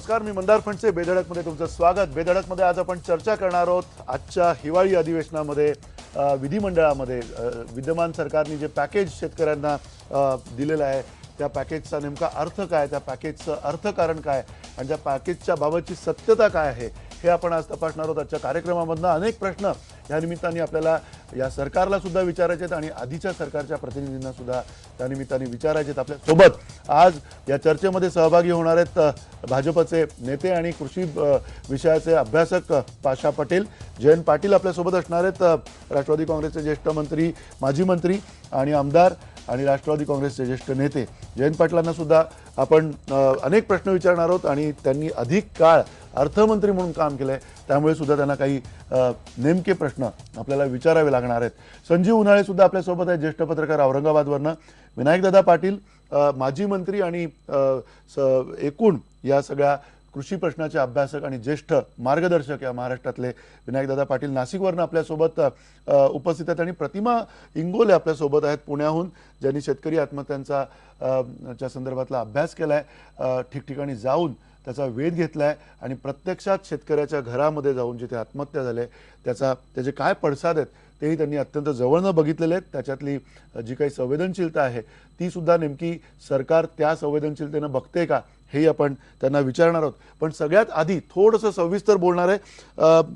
नमस्कार, मी मंदार फणसे. बेधडकमध्ये तुमचं स्वागत. बेधडकमध्ये आज आपण चर्चा करणार आहोत आजच्या हिवाळी अधिवेशनामध्ये विधिमंडळामध्ये विद्यमान सरकारने जे पॅकेज शेतकऱ्यांना दिलेलं आहे त्या पॅकेजचा नेमका अर्थ काय, त्या पॅकेजचं अर्थकारण काय आणि त्या पॅकेजच्या बाबतची सत्यता काय आहे हे आपण आज तपासणार आहोत. आजच्या कार्यक्रमामधनं अनेक प्रश्न या निमित्ताने आपल्याला या सरकारला सुद्धा विचारायचे आहेत आणि आधीच्या सरकारच्या प्रतिनिधींना सुद्धा त्या निमित्ताने विचारायचे आहेत. आपल्यासोबत आज या चर्चेमध्ये सहभागी होणार आहेत भाजपचे नेते आणि कृषी विषयाचे अभ्यासक पाशा पटेल. जयंत पाटील आपल्यासोबत असणार आहेत, राष्ट्रवादी काँग्रेसचे ज्येष्ठ मंत्री, माजी मंत्री आणि आमदार आणि राष्ट्रवादी काँग्रेसचे ज्येष्ठ नेते. जयंत पाटलांना सुद्धा आपण अनेक प्रश्न विचारणार आहोत आणि त्यांनी अधिक काळ अर्थमंत्री म्हणून काम केलंय, त्यामुळे सुद्धा त्यांना काही नेमके प्रश्न आपल्याला विचारावे लागणार आहेत. संजीव उन्हाळे सुद्धा आपल्यासोबत आहेत, ज्येष्ठ पत्रकार औरंगाबादवरनं. विनायकदादा पाटील माजी मंत्री आणि एकूण या सगळ्या कृषी प्रश्नाचे अभ्यासक आणि ज्येष्ठ मार्गदर्शक या महाराष्ट्रातले विनायकदादा पाटील नाशिकवरनं आपल्यासोबत उपस्थित आहेत. आणि प्रतिमा इंगोले आपल्यासोबत आहेत पुण्याहून, ज्यांनी शेतकरी आत्महत्यांचा च्या संदर्भातला अभ्यास केला आहे, ठिकठिकाणी जाऊन त्याचा वेध घेतला आहे आणि प्रत्यक्षात शेतकऱ्याच्या घरामध्ये जाऊन जिथे आत्महत्या झाल्या त्याचे काय पडसाद आहेत तेही त्यांनी अत्यंत जवळनं बघितलेले आहेत. त्याच्यातली जी काही संवेदनशीलता आहे ती सुद्धा नेमकी सरकार त्या संवेदनशीलतेनं बघते का हेही आपण त्यांना विचारणार आहोत. पण सगळ्यात आधी थोडंसं सविस्तर बोलणार आहे.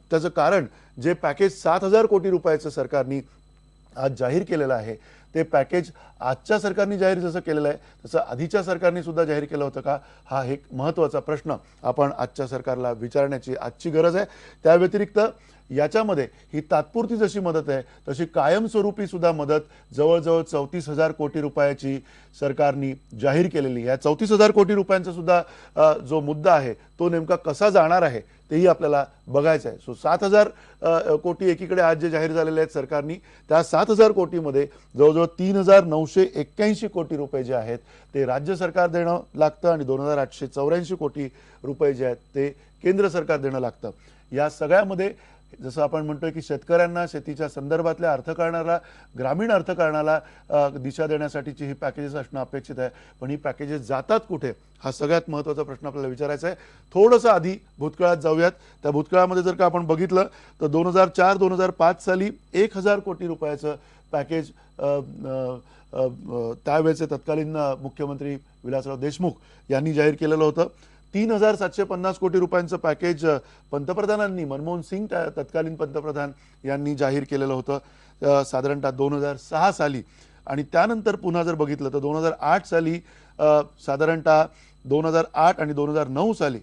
त्याचं कारण जे पॅकेज 7,000 कोटी रुपयाचं सरकारने आज जाहीर केलेलं आहे ते पॅकेज आजच्या सरकारने जाहीर जसं केलेलं आहे तसं आधीच्या सरकारने सुद्धा जाहीर केलं होतं का, हा एक महत्त्वाचा प्रश्न आपण आजच्या सरकारला विचारण्याची आजची गरज आहे. त्या व्यतिरिक्त याच्यामध्ये ही तात्पुरती जशी मदत आहे तशी कायमस्वरूपी सुद्धा मदत जवळजवळ 34,000 कोटी रुपयाची सरकारने जाहीर केलेली. या 34,000 कोटी रुपयांचा सुद्धा जो मुद्दा आहे तो नेमका कसा जाणार आहे तेही आपल्याला बघायचं आहे. 7,000 कोटी एकीकडे आज जे जाहीर झालेले आहेत सरकारनी, त्या 7,000 कोटीमध्ये जवळजवळ 3,981 कोटी रुपये जे आहेत ते राज्य सरकार देणं लागतं आणि 2,884 कोटी रुपये जे आहेत ते केंद्र सरकार देणं लागतं. या सगळ्यामध्ये जसं आपण म्हणतोय की शेतकऱ्यांना शेतीच्या संदर्भातल्या अर्थकारणाला, ग्रामीण अर्थकारणाला दिशा देण्यासाठीची ही पॅकेजेस असणं अपेक्षित आहे. पण ही पॅकेजेस जातात कुठे हा सगळ्यात महत्त्वाचा प्रश्न आपल्याला विचारायचा आहे. थोडंसं आधी भूतकाळात जाऊयात. त्या भूतकाळामध्ये जर का आपण बघितलं तर 2004-2005 साली 1,000 कोटी रुपयाचं पॅकेज त्यावेळेचे तत्कालीन मुख्यमंत्री विलासराव देशमुख यांनी जाहीर केलेलं होतं. 3,750 कोटी रुपयांचं पॅकेज पंतप्रधानांनी, मनमोहन सिंग तत्कालीन पंतप्रधान यांनी जाहीर केलेलं होतं साधारणतः 2006 साली. आणि त्यानंतर पुन्हा जर बघितलं तर 2008 साली, साधारणतः 2008 आणि 2009 साली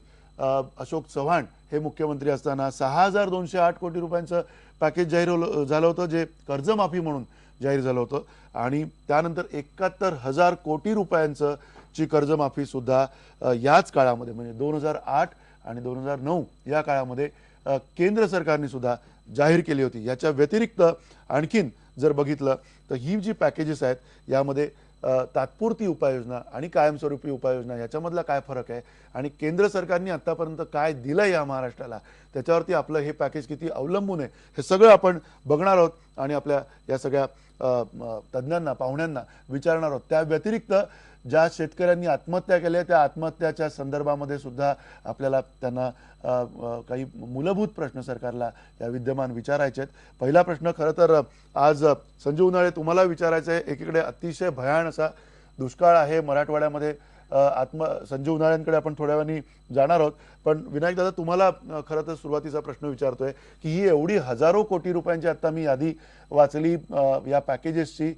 अशोक चव्हाण हे मुख्यमंत्री असताना 6,208 कोटी रुपयांचं पॅकेज जाहीर झालं होतं, जे कर्जमाफी म्हणून जाहीर झालं होतं. आणि त्यानंतर 71,000 कोटी रुपयांचं ची कर्जमाफी सुद्धा याच काळामध्ये म्हणजे 2008 आणि 2009 या काळामध्ये केंद्र सरकारने सुद्धा जाहीर केली होती. याच्या व्यतिरिक्त आणखीन जर बघितलं तर ही जी पॅकेजेस आहेत यामध्ये तात्पुरती उपाययोजना आणि कायमस्वरूपी उपाययोजना याच्यामधला काय फरक आहे आणि केंद्र सरकारने आतापर्यंत काय दिलं या महाराष्ट्राला त्याच्यावरती आपलं हे पॅकेज किती अवलंबून आहे हे सगळं आपण बघणार आहोत आणि आपल्या या सगळ्या तज्ज्ञांना, पाहुण्यांना विचारणार आहोत. त्या व्यतिरिक्त ज्या शेतकऱ्यांनी आत्महत्या केल्या त्या आत्महत्याच्या संदर्भामध्ये सुद्धा आपल्याला त्यांना काही मूलभूत प्रश्न सरकारला या विद्यमान विचारायचे आहेत. पहिला प्रश्न खरं तर आज संजीव उन्हाळे तुम्हाला विचारायचा आहे. एकीकडे अतिशय भयान असा दुष्काळ आहे मराठवाड्यामध्ये. संजीव उन्हाळ्यांकडे आपण थोड्या वेळाने जाणार आहोत, पण विनायक दादा तुम्हाला खरं तर सुरुवातीचा प्रश्न विचारतोय की ही एवढी हजारो कोटी रुपयांची आता मी यादी वाचली या पॅकेजेसची.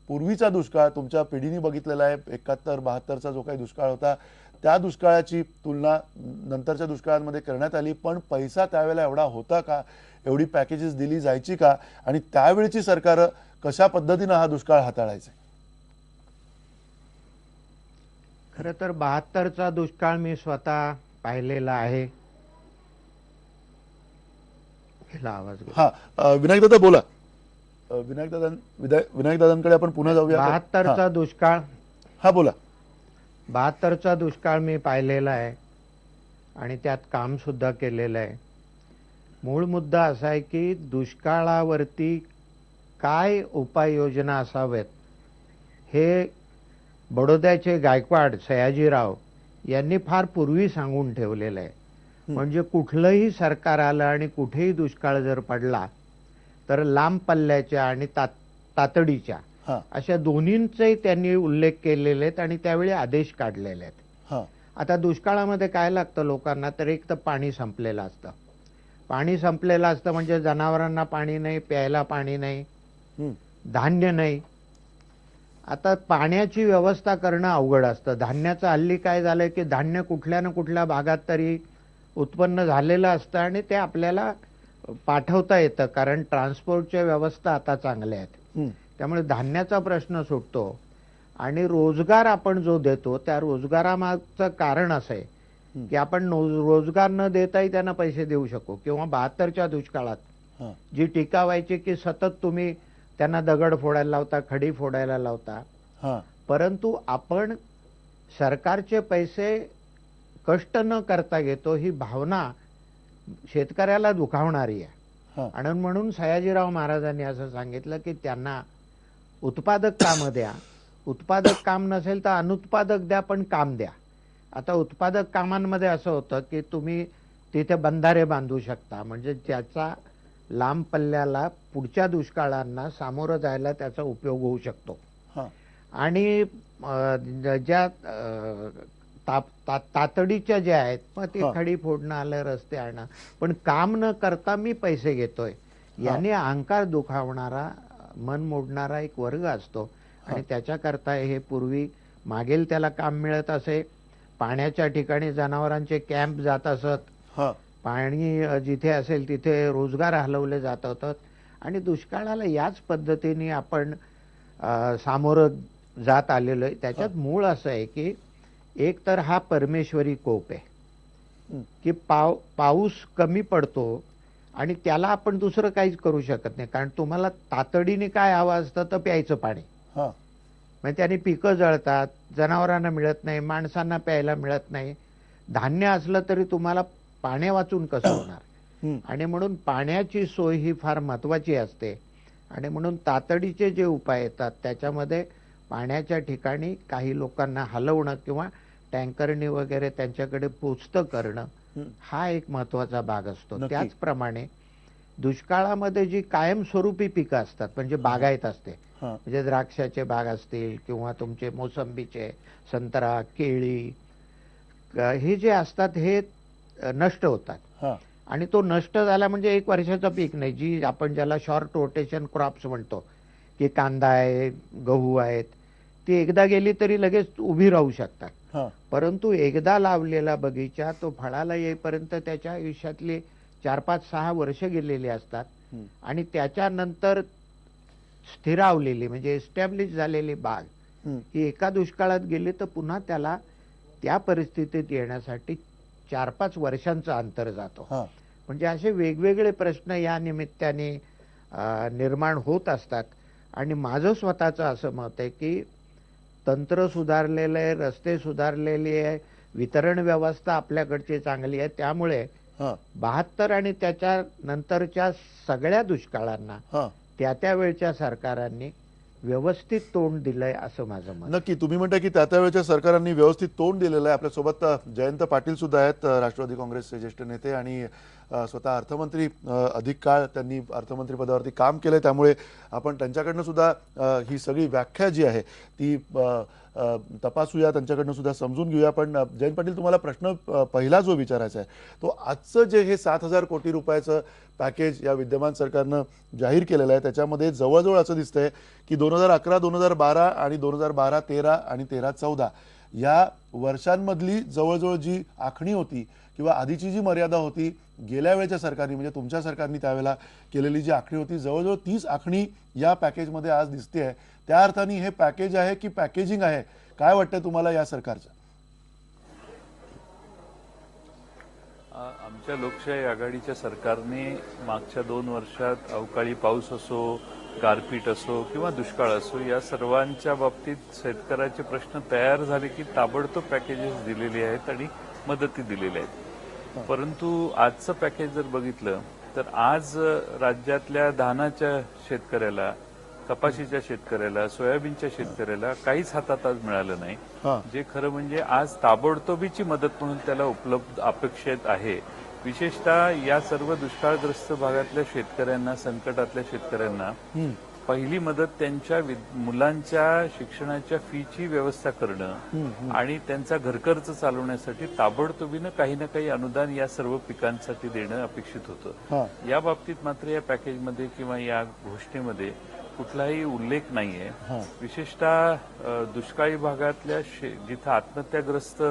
पूर्वीचा दुष्काळ तुमच्या पिढीने बघितलेला आहे, 71-72चा जो काही दुष्काळ होता त्या दुष्काळाची तुलना नंतरच्या दुष्काळांमध्ये करण्यात आली, पण पैसा त्यावेळेला एवढा होता का, एवढी पॅकेजेस दिली जायची का आणि त्यावेळची सरकार कशा पद्धतीनं हा दुष्काळ हाताळायचा? खरं तर 72चा दुष्काळ मी स्वतः पाहिलेला आहे. आवाज विनायक दादा बोला. विनायक दादांकडे आपण पुन्हा जाऊया. 72चा दुष्काळ, हा बोला. 72चा दुष्काळ मी पाहिलेला आहे आणि त्यात काम सुद्धा केलेलं आहे. मूळ मुद्दा असा आहे की दुष्काळावरती काय उपाययोजना असाव्यात हे बडोद्याचे गायकवाड सयाजीराव यांनी फार पूर्वी सांगून ठेवलेलं आहे. म्हणजे कुठलंही सरकार आलं आणि कुठेही दुष्काळ जर पडला तर लांब पल्ल्याच्या आणि तातडीच्या हा अशा दोन्हींचे त्यांनी उल्लेख केलेले आहेत आणि त्यावेळी आदेश काढलेले आहेत. हा आता दुष्काळामध्ये काय लागतं लोकांना, तर एक तर पाणी संपलेलं असतं. पाणी संपलेलं असतं म्हणजे जनावरांना पाणी नाही, प्यायला पाणी नाही, हम्म. धान्य नाही. आता पाण्याची व्यवस्था करणं अवघड असतं. धान्याचं हल्ली काय झालंय की धान्य कुठल्या ना कुठल्या भागात तरी उत्पन्न झालेलं असतं आणि ते आपल्याला पाठवता येतं, कारण ट्रान्सपोर्टच्या व्यवस्था आता चांगल्या आहेत. हम्म. त्यामुळे धान्याचा प्रश्न सुटतो आणि रोजगार आपण जो देतो त्या रोजगारामागचं कारण असं आहे की आपण रोजगार न देताही त्यांना पैसे देऊ शकू. किंवा 72च्या दुष्काळात हा जी टीका व्हायची की सतत तुम्ही त्यांना दगड फोडायला लावता, खडी फोडायला लावता, हा परंतु आपण सरकारचे पैसे कष्ट न करता घेतो ही भावना शेतकऱ्याला दुखावणारी आहे. हा आणि म्हणून सयाजीराव महाराजांनी असं सांगितलं की त्यांना उत्पादक कामं द्या, उत्पादक काम नसेल तर अनुत्पादक द्या, पण काम द्या. आता उत्पादक कामांमध्ये असं होतं की तुम्ही तिथे बंधारे बांधू शकता, म्हणजे त्याचा लांब पल्ल्याला पुढच्या दुष्काळांना सामोरं जायला त्याचा उपयोग होऊ शकतो. हा आणि ज्या तातडीच्या ज्या आहेत मग ते हा. खडी फोडणं आलं, रस्ते आणणं, पण काम न करता मी पैसे घेतोय याने अहंकार दुखावणारा, मन मोडणारा एक वर्ग असतो आणि त्याच्याकरता हे पूर्वी मागेल त्याला काम मिळत असे. पाण्याच्या ठिकाणी जनावरांचे कॅम्प जात असत, हा पाणी जिथे असेल तिथे रोजगार हलवले जात होतात आणि दुष्काळाला याच पद्धतीने आपण सामोरं जात आलेलो आहे. त्याच्यात मूळ असं आहे की एक तर हा परमेश्वरी कोप आहे की पाऊस कमी पडतो आणि त्याला आपण दुसरं काहीच करू शकत नाही, कारण तुम्हाला तातडीने काय हवं असतं तर प्यायचं पाणी. हा म्हणजे त्याने पिकं जळतात, जनावरांना मिळत नाही, माणसांना प्यायला मिळत नाही. धान्य असलं तरी तुम्हाला पाण्या वाचून कसं होणार. आणि म्हणून पाण्याची सोय ही फार महत्वाची असते आणि म्हणून तातडीचे जे उपाय येतात त्याच्यामध्ये पाण्याच्या ठिकाणी काही लोकांना हलवणं किंवा टँकरनी वगैरे त्यांच्याकडे पोचतं करणं हा एक महत्वाचा भाग असतो. नक्की. त्याचप्रमाणे दुष्काळामध्ये जी कायमस्वरूपी पिकं असतात म्हणजे बागायत असते, हा म्हणजे द्राक्षाचे बाग असतील किंवा तुमचे मोसंबीचे, संत्रा, केळी, हे जे असतात हे नष्ट होतात. हा आणि तो नष्ट झाला म्हणजे एक वर्षाचं पीक नाही, जी आपण ज्याला शॉर्ट रोटेशन क्रॉप्स म्हणतो की कांदा आहे, गहू आहेत, ती एकदा गेली तरी लगेच उभी राहू शकतात. हा परंतु एकदा लावलेला बगीचा तो फळाला येईपर्यंत त्याच्या आयुष्यातली 4, 5, 6 वर्ष गेलेली असतात आणि त्याच्यानंतर स्थिरावलेली म्हणजे एस्टॅब्लिश झालेली बाग ही एका दुष्काळात गेली तर पुन्हा त्याला त्या परिस्थितीत येण्यासाठी 4-5 वर्षांचं अंतर जातो. हा म्हणजे असे वेगवेगळे प्रश्न या निमित्ताने निर्माण होत असतात. आणि माझं स्वतःचं असं मत आहे की तंत्र सुधारलेलं आहे, रस्ते सुधारलेले आहे, वितरण व्यवस्था आपल्याकडची चांगली आहे, त्यामुळे हा 72 आणि त्याच्या नंतरच्या सगळ्या दुष्काळांना हा त्या वेळच्या सरकारांनी व्यवस्थित तोंड दिलंय असं माझं मत. नक्की. तुम्ही म्हणता की त्यावेळेच्या सरकारांनी व्यवस्थित तोंड दिलेलं आहे. आपल्यासोबत जयंत पाटील सुद्धा आहेत, राष्ट्रवादी काँग्रेसचे ज्येष्ठ नेते आणि स्वतः अर्थमंत्री, अधिक काळ त्यांनी अर्थमंत्री पदावरती काम केलंय, त्यामुळे आपण त्यांच्याकडनं सुद्धा ही सगळी व्याख्या जी आहे ती तपासूया, त्यांच्याकडनं सुद्धा समजून घेऊया. पण जयंत पाटील, तुम्हाला प्रश्न पहिला जो विचारायचा आहे तो आजचं जे हे 7,000 कोटी रुपयाचं पॅकेज या विद्यमान सरकारनं जाहीर केलेलं आहे त्याच्यामध्ये जवळजवळ असं दिसतंय की 2011, 2012 आणि 2012, 13 आणि 13, 14 या वर्षांमधली जवळजवळ जी आखणी होती किंवा आधीची जी मर्यादा होती गेल्या वेळेच्या सरकारने म्हणजे तुमच्या सरकारने त्यावेळेला केलेली जी आखणी होती, जवळजवळ 30 आखणी या पॅकेजमध्ये आज दिसते आहे. त्या अर्थाने हे पॅकेज आहे की पॅकेजिंग आहे, काय वाटतं तुम्हाला या सरकारचं? आमच्या लोकशाही आघाडीच्या सरकारने मागच्या 2 वर्षात अवकाळी पाऊस असो, गारपीट असो किंवा दुष्काळ असो या सर्वांच्या बाबतीत शेतकऱ्याचे प्रश्न तयार झाले की ताबडतोब पॅकेजेस दिलेले आहेत आणि मदती दिलेल्या आहेत. परंतु आजचं पॅकेज जर बघितलं तर आज राज्यातल्या धानाच्या शेतकऱ्याला कपाशीच्या शेतकऱ्याला, सोयाबीनच्या शेतकऱ्याला काहीच हातात आज मिळालं नाही. हा. जे खरं म्हणजे आज ताबडतोबीची मदत म्हणून त्याला उपलब्ध अपेक्षित आहे. विशेषतः या सर्व दुष्काळग्रस्त भागातल्या शेतकऱ्यांना, संकटातल्या शेतकऱ्यांना पहिली मदत त्यांच्या मुलांच्या शिक्षणाच्या फीची व्यवस्था करणं आणि त्यांचा घरखर्च चालवण्यासाठी ताबडतोबीनं काही ना काही अनुदान या सर्व पिकांसाठी देणं अपेक्षित होतं. या बाबतीत मात्र या पॅकेजमध्ये किंवा या घोषणेमध्ये कुठलाही उल्लेख नाहीये. विशेषतः दुष्काळी भागातल्या जिथं आत्महत्याग्रस्त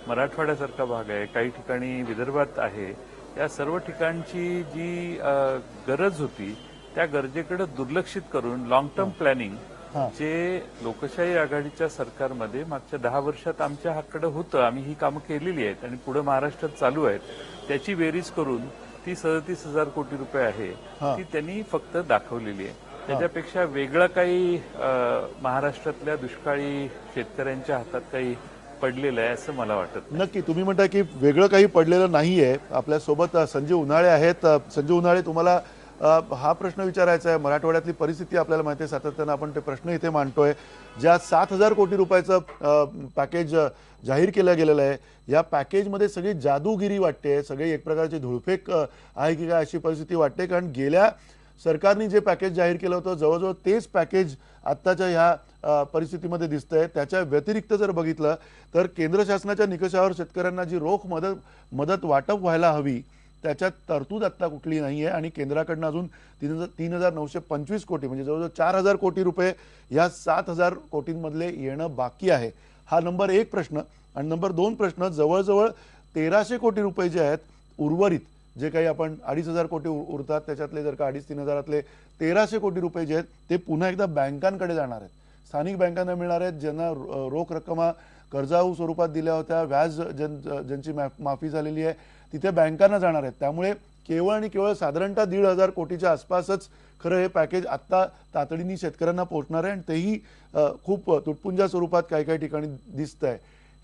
मराठवाड्यासारखा भाग आहे, काही ठिकाणी विदर्भात आहे, या सर्व ठिकाणची जी गरज होती त्या गरजेकडे दुर्लक्षित करून लॉंग टर्म प्लॅनिंग जे लोकशाही आघाडीच्या सरकारमध्ये मागच्या 10 वर्षात आमच्या हातकडे होतं, आम्ही ही कामं केलेली आहेत आणि पुढे महाराष्ट्रात चालू आहेत, त्याची बेरीज करून ती 37,000 कोटी रुपये आहे ती त्यांनी फक्त दाखवलेली आहे. त्याच्यापेक्षा वेगळं काही महाराष्ट्रातल्या दुष्काळी शेतकऱ्यांच्या हातात काही पडलेलं आहे असं मला वाटत नाही. नक्की तुम्ही म्हणता की वेगळं काही पडलेलं नाहीये. आपल्यासोबत संजय उन्हाळे आहेत. संजय उन्हाळे, तुम्हाला हा प्रश्न विचारायचा आहे. मराठवाड्यातली परिस्थिती आपल्याला माहिती आहे, सातत्यानं आपण ते प्रश्न इथे मांडतोय. ज्या 7,000 कोटी रुपयाचं पॅकेज जाहीर केलं गेलेलं आहे, या पॅकेजमध्ये सगळी जादूगिरी वाटते, सगळी एक प्रकारची धुळफेक आहे की काय अशी परिस्थिती वाटते. कारण गेल्या सरकारने जे पॅकेज जाहीर केलं होतं जवळजवळ तेच पॅकेज आत्ताच्या ह्या परिस्थितीमध्ये दिसतंय. त्याच्या व्यतिरिक्त जर बघितलं तर केंद्र शासनाच्या निकषावर शेतकऱ्यांना जी रोख मदत वाटप व्हायला हवी त्याच्यात तरतूद आत्ता कुठली नाही आहे आणि केंद्राकडनं अजून 3,925 कोटी म्हणजे जवळजवळ 4,000 कोटी रुपये या 7,000 कोटींमधले येणं बाकी आहे. हा नंबर 1 प्रश्न. आणि नंबर 2 प्रश्न, जवळजवळ 1,300 कोटी रुपये जे आहेत उर्वरित, जे काही आपण 2,500 कोटी उरतात त्याच्यातले जर का 2,500-3,000 हजारातले 1,300 कोटी रुपये जे आहेत ते पुन्हा एकदा बँकांकडे जाणार आहेत, स्थानिक बँकांना मिळणार आहेत, ज्यांना रोख रक्कमा कर्जाऊ स्वरूपात दिल्या होत्या, व्याज ज्यांची माफी झालेली आहे तिथे बँकांना जाणार आहेत. त्यामुळे केवळ आणि केवळ साधारणतः 1,500 कोटीच्या आसपासच खरं हे पॅकेज आत्ता तातडीने शेतकऱ्यांना पोहोचणार आहे आणि तेही खूप तुटपुंजा स्वरूपात काही काही ठिकाणी दिसत आहे.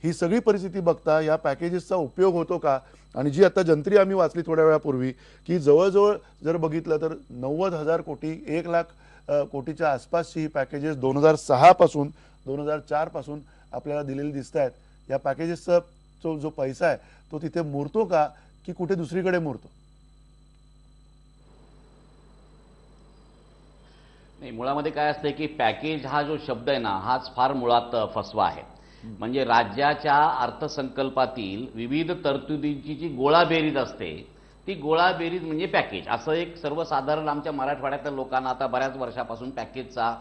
ही सगळी परिस्थिती बघता या पॅकेजेसचा उपयोग होतो का? आणि जी आता जंत्री आम्ही वाचली थोड्या वेळापूर्वी की जवळजवळ जर बघितलं तर 90,000 कोटी 1,00,000 कोटीच्या आसपासची ही पॅकेजेस 2006 पासून 2004 पासून आपल्याला दिलेली दिसत आहेत. या पॅकेजेसचा जो पैसा आहे तो तिथे मुरतो का की कुठे दुसरीकडे मुरतो? नाही, मुळामध्ये काय असतं की पॅकेज हा जो शब्द आहे ना हाच फार मुळात फसवा आहे. म्हणजे राज्याच्या अर्थसंकल्पातील विविध तरतुदींची जी गोळाबेरीज असते ती गोळाबेरीज म्हणजे पॅकेज, असं एक सर्वसाधारण आमच्या मराठवाड्यातल्या लोकांना आता बऱ्याच वर्षापासून पॅकेजचा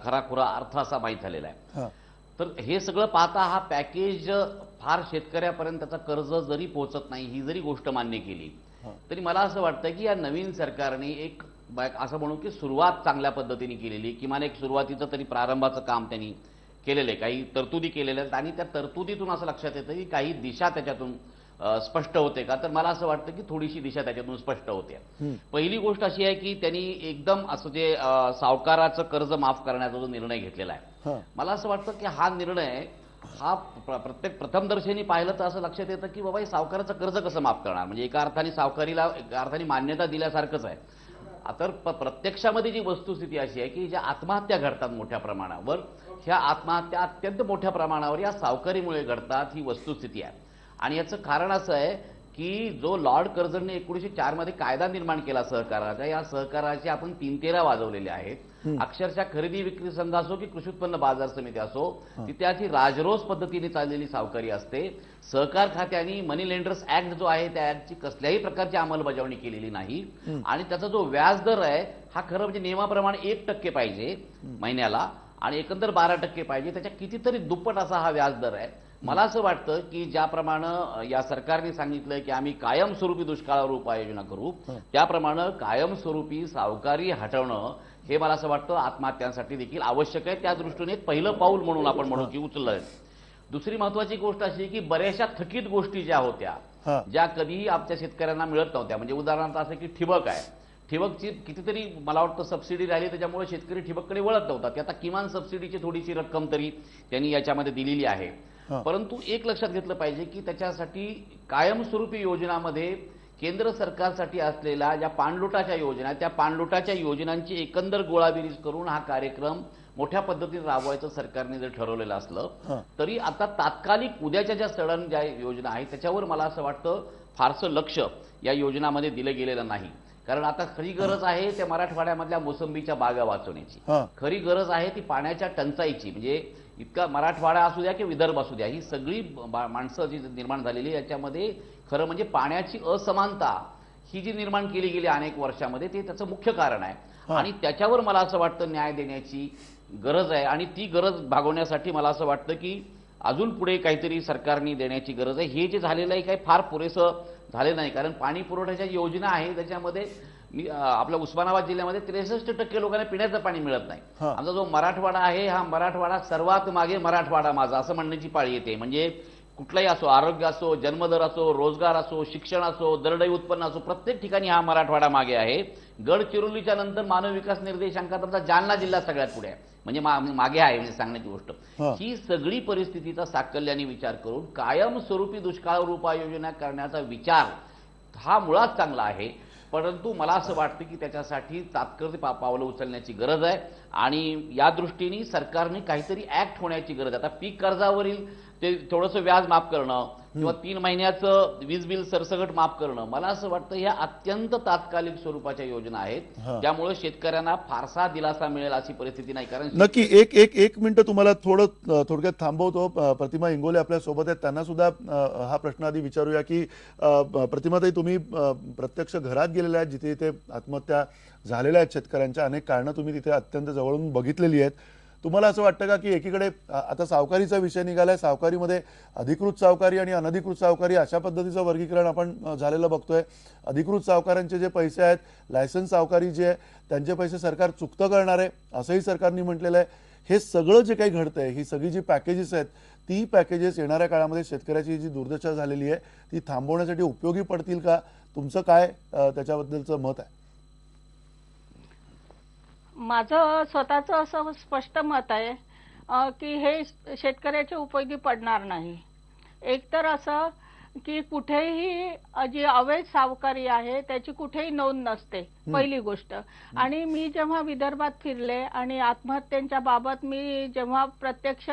खराखुरा अर्थ असा माहीत झालेला आहे. तर हे सगळं पाहता हा पॅकेज फार शेतकऱ्यापर्यंत त्याचा कर्ज जरी पोहोचत नाही ही जरी गोष्ट मान्य केली तरी मला असं वाटतं की या नवीन सरकारने एक असं म्हणू की सुरुवात चांगल्या पद्धतीने केलेली, किमान एक सुरुवातीचं तरी प्रारंभाचं काम त्यांनी केलेलं आहे, काही तरतुदी केलेल्या आहेत आणि त्या तरतुदीतून असं लक्षात येतं की काही दिशा त्याच्यातून स्पष्ट होते का? तर मला असं वाटतं की थोडीशी दिशा त्याच्यातून स्पष्ट होते. पहिली गोष्ट अशी आहे की त्यांनी एकदम असं जे सावकाराचं कर्ज माफ करण्याचा जो निर्णय घेतलेला आहे, मला असं वाटतं की हा निर्णय हा प्रत्येक प्रथमदर्शनी पाहिलं तर असं लक्षात येतं की बाबा हे सावकाराचं कर्ज कसं माफ करणार, म्हणजे एका अर्थाने सावकारीला एका अर्थाने मान्यता दिल्यासारखंच आहे. तर प्रत्यक्षामध्ये जी वस्तुस्थिती अशी आहे की ज्या आत्महत्या घडतात मोठ्या प्रमाणावर, ह्या आत्महत्या अत्यंत मोठ्या प्रमाणावर या सावकारीमुळे घडतात, ही वस्तुस्थिती आहे. आणि याचं कारण असं आहे की जो लॉर्ड कर्झनने 1904 मध्ये कायदा निर्माण केला सहकाराचा, या सहकाराचे आपण 3-13 वाजवलेले आहेत. अक्षरशः खरेदी विक्री संघ असो की कृषी उत्पन्न बाजार समिती असो, तिथे अशी राजरोस पद्धतीने चाललेली सावकारी असते. सहकार खात्याने मनी लेंडर्स ऍक्ट जो आहे त्या ऍक्टची कसल्याही प्रकारची अंमलबजावणी केलेली नाही आणि त्याचा जो व्याजदर आहे हा खरं म्हणजे नियमाप्रमाणे 1% पाहिजे महिन्याला आणि एकंदर 12% पाहिजे, त्याच्या कितीतरी दुप्पट असा हा व्याजदर आहे. मला असं वाटतं की ज्याप्रमाणे या सरकारने सांगितलंय की आम्ही कायमस्वरूपी दुष्काळावर उपाययोजना करू, त्याप्रमाणे कायमस्वरूपी सावकारी हटवणं हे मला असं वाटतं आत्महत्यांसाठी देखील आवश्यक आहे. त्या दृष्टीने एक पहिलं पाऊल म्हणून आपण म्हणू की उचललं आहे. दुसरी महत्वाची गोष्ट अशी की बऱ्याचशा थकीत गोष्टी ज्या होत्या, ज्या कधीही आमच्या शेतकऱ्यांना मिळत नव्हत्या, म्हणजे उदाहरणार्थ असं की ठिबक आहे, ठिबकची कितीतरी मला वाटतं सबसिडी राहिली, त्याच्यामुळे शेतकरी ठिबककडे वळत नव्हता. आता किमान सबसिडीची थोडीशी रक्कम तरी त्यांनी याच्यामध्ये दिलेली आहे. परंतु एक लक्षात घेतलं पाहिजे की त्याच्यासाठी कायमस्वरूपी योजनामध्ये केंद्र सरकारसाठी असलेल्या ज्या पाणलोटाच्या योजना आहेत त्या पाणलोटाच्या योजनांची एकंदर गोळाबेरीज करून हा कार्यक्रम मोठ्या पद्धतीने राबवायचं सरकारने जर ठरवलेलं असलं तरी आता तात्कालिक उद्याच्या ज्या सडन ज्या योजना आहेत त्याच्यावर मला असं वाटतं फारसं लक्ष या योजनामध्ये दिलं गेलेलं नाही. कारण आता खरी गरज आहे त्या मराठवाड्यामधल्या मोसंबीच्या बागा वाचवण्याची. खरी गरज आहे ती पाण्याच्या टंचाईची. म्हणजे इतका मराठवाडा असू द्या की विदर्भ असू द्या ही सगळी माणसं जी निर्माण झालेली याच्यामध्ये खरं म्हणजे पाण्याची असमानता ही जी निर्माण केली गेली अनेक वर्षामध्ये ते त्याचं मुख्य कारण आहे. आणि त्याच्यावर मला असं वाटतं न्याय देण्याची गरज आहे. आणि ती गरज भागवण्यासाठी मला असं वाटतं की अजून पुढे काहीतरी सरकारने देण्याची गरज आहे. हे जे झालेलं आहे काही फार पुरेसं झाले नाही. कारण पाणी पुरवठ्याच्या योजना आहे त्याच्यामध्ये आपल्या उस्मानाबाद जिल्ह्यामध्ये 63% लोकांना पिण्याचं पाणी मिळत नाही. आमचा जो मराठवाडा आहे हा मराठवाडा सर्वात मागे मराठवाडा माझा असं म्हणण्याची पाळी येते. म्हणजे कुठलाही असो, आरोग्य असो, जन्मदर असो, रोजगार असो, शिक्षण असो, दरडोई उत्पन्न असो, प्रत्येक ठिकाणी हा मराठवाडा मागे आहे. गडचिरोलीच्या नंतर मानव विकास निर्देशांकात आमचा जालना जिल्हा सगळ्यात पुढे आहे. म्हणजे मागे आहे म्हणजे सांगण्याची गोष्ट. ही सगळी परिस्थितीचा साकल्याने विचार करून कायमस्वरूपी दुष्काळ उपाययोजना करण्याचा विचार हा मुळात चांगला आहे. परंतु मला असं वाटतं की त्याच्यासाठी तात्काळ पावलं उचलण्याची गरज आहे. आणि या दृष्टीने सरकारने काहीतरी ऍक्ट होण्याची गरज आहे. आता पीक कर्जावरील ते थोडंसं व्याज माफ करणं किंवा 3 महिन्याचं वीज बिल सरसकट माफ करणं मला असं वाटतं ह्या अत्यंत तात्कालिक स्वरूपाच्या योजना आहेत. त्यामुळे शेतकऱ्यांना फारसा दिलासा मिळेल अशी परिस्थिती नाही. कारण नक्की एक मिनिट तुम्हाला थोडक्यात थांबवतो. प्रतिमा इंगोले आपल्या सोबत आहेत, त्यांना सुद्धा हा प्रश्न आधी विचारूया की प्रतिमाताई तुम्ही प्रत्यक्ष घरात गेलेल्या आहेत जिथे इथे आत्महत्या झालेल्या आहेत शेतकऱ्यांच्या. अनेक कारणं तुम्ही तिथे अत्यंत जवळून बघितलेली आहेत. तुम्हाला असं वाटतं का की एकीकडे आता सावकारीचा विषय निघालाय, सावकारीमध्ये अधिकृत सावकारी आणि अनधिकृत सावकारी अशा पद्धतीचं वर्गीकरण आपण झालेलं बघतोय. अधिकृत सावकारांचे जे पैसे आहेत, लायसन्स सावकारी जे आहे त्यांचे पैसे सरकार चुकतं करणार आहे असंही सरकारने म्हटलेलं आहे. हे सगळं जे काही घडतंय, ही सगळी जी पॅकेजेस आहेत ती पॅकेजेस येणाऱ्या काळामध्ये शेतकऱ्याची जी दुर्दशा झालेली आहे ती थांबवण्यासाठी उपयोगी पडतील का? तुमचं काय त्याच्याबद्दलचं मत आहे? माझं स्वतःचं असं स्पष्ट मत आहे की हे शेतकऱ्याच्या उपयोगी पडणार नाही. एकतर असं की कुठेही जी अवैध सावकारी आहे त्याची कुठेही नोंद नसते, पहिली गोष्ट. आणि मी जेव्हा विदर्भात फिरले आणि आत्महत्यांच्या बाबत मी जेव्हा प्रत्यक्ष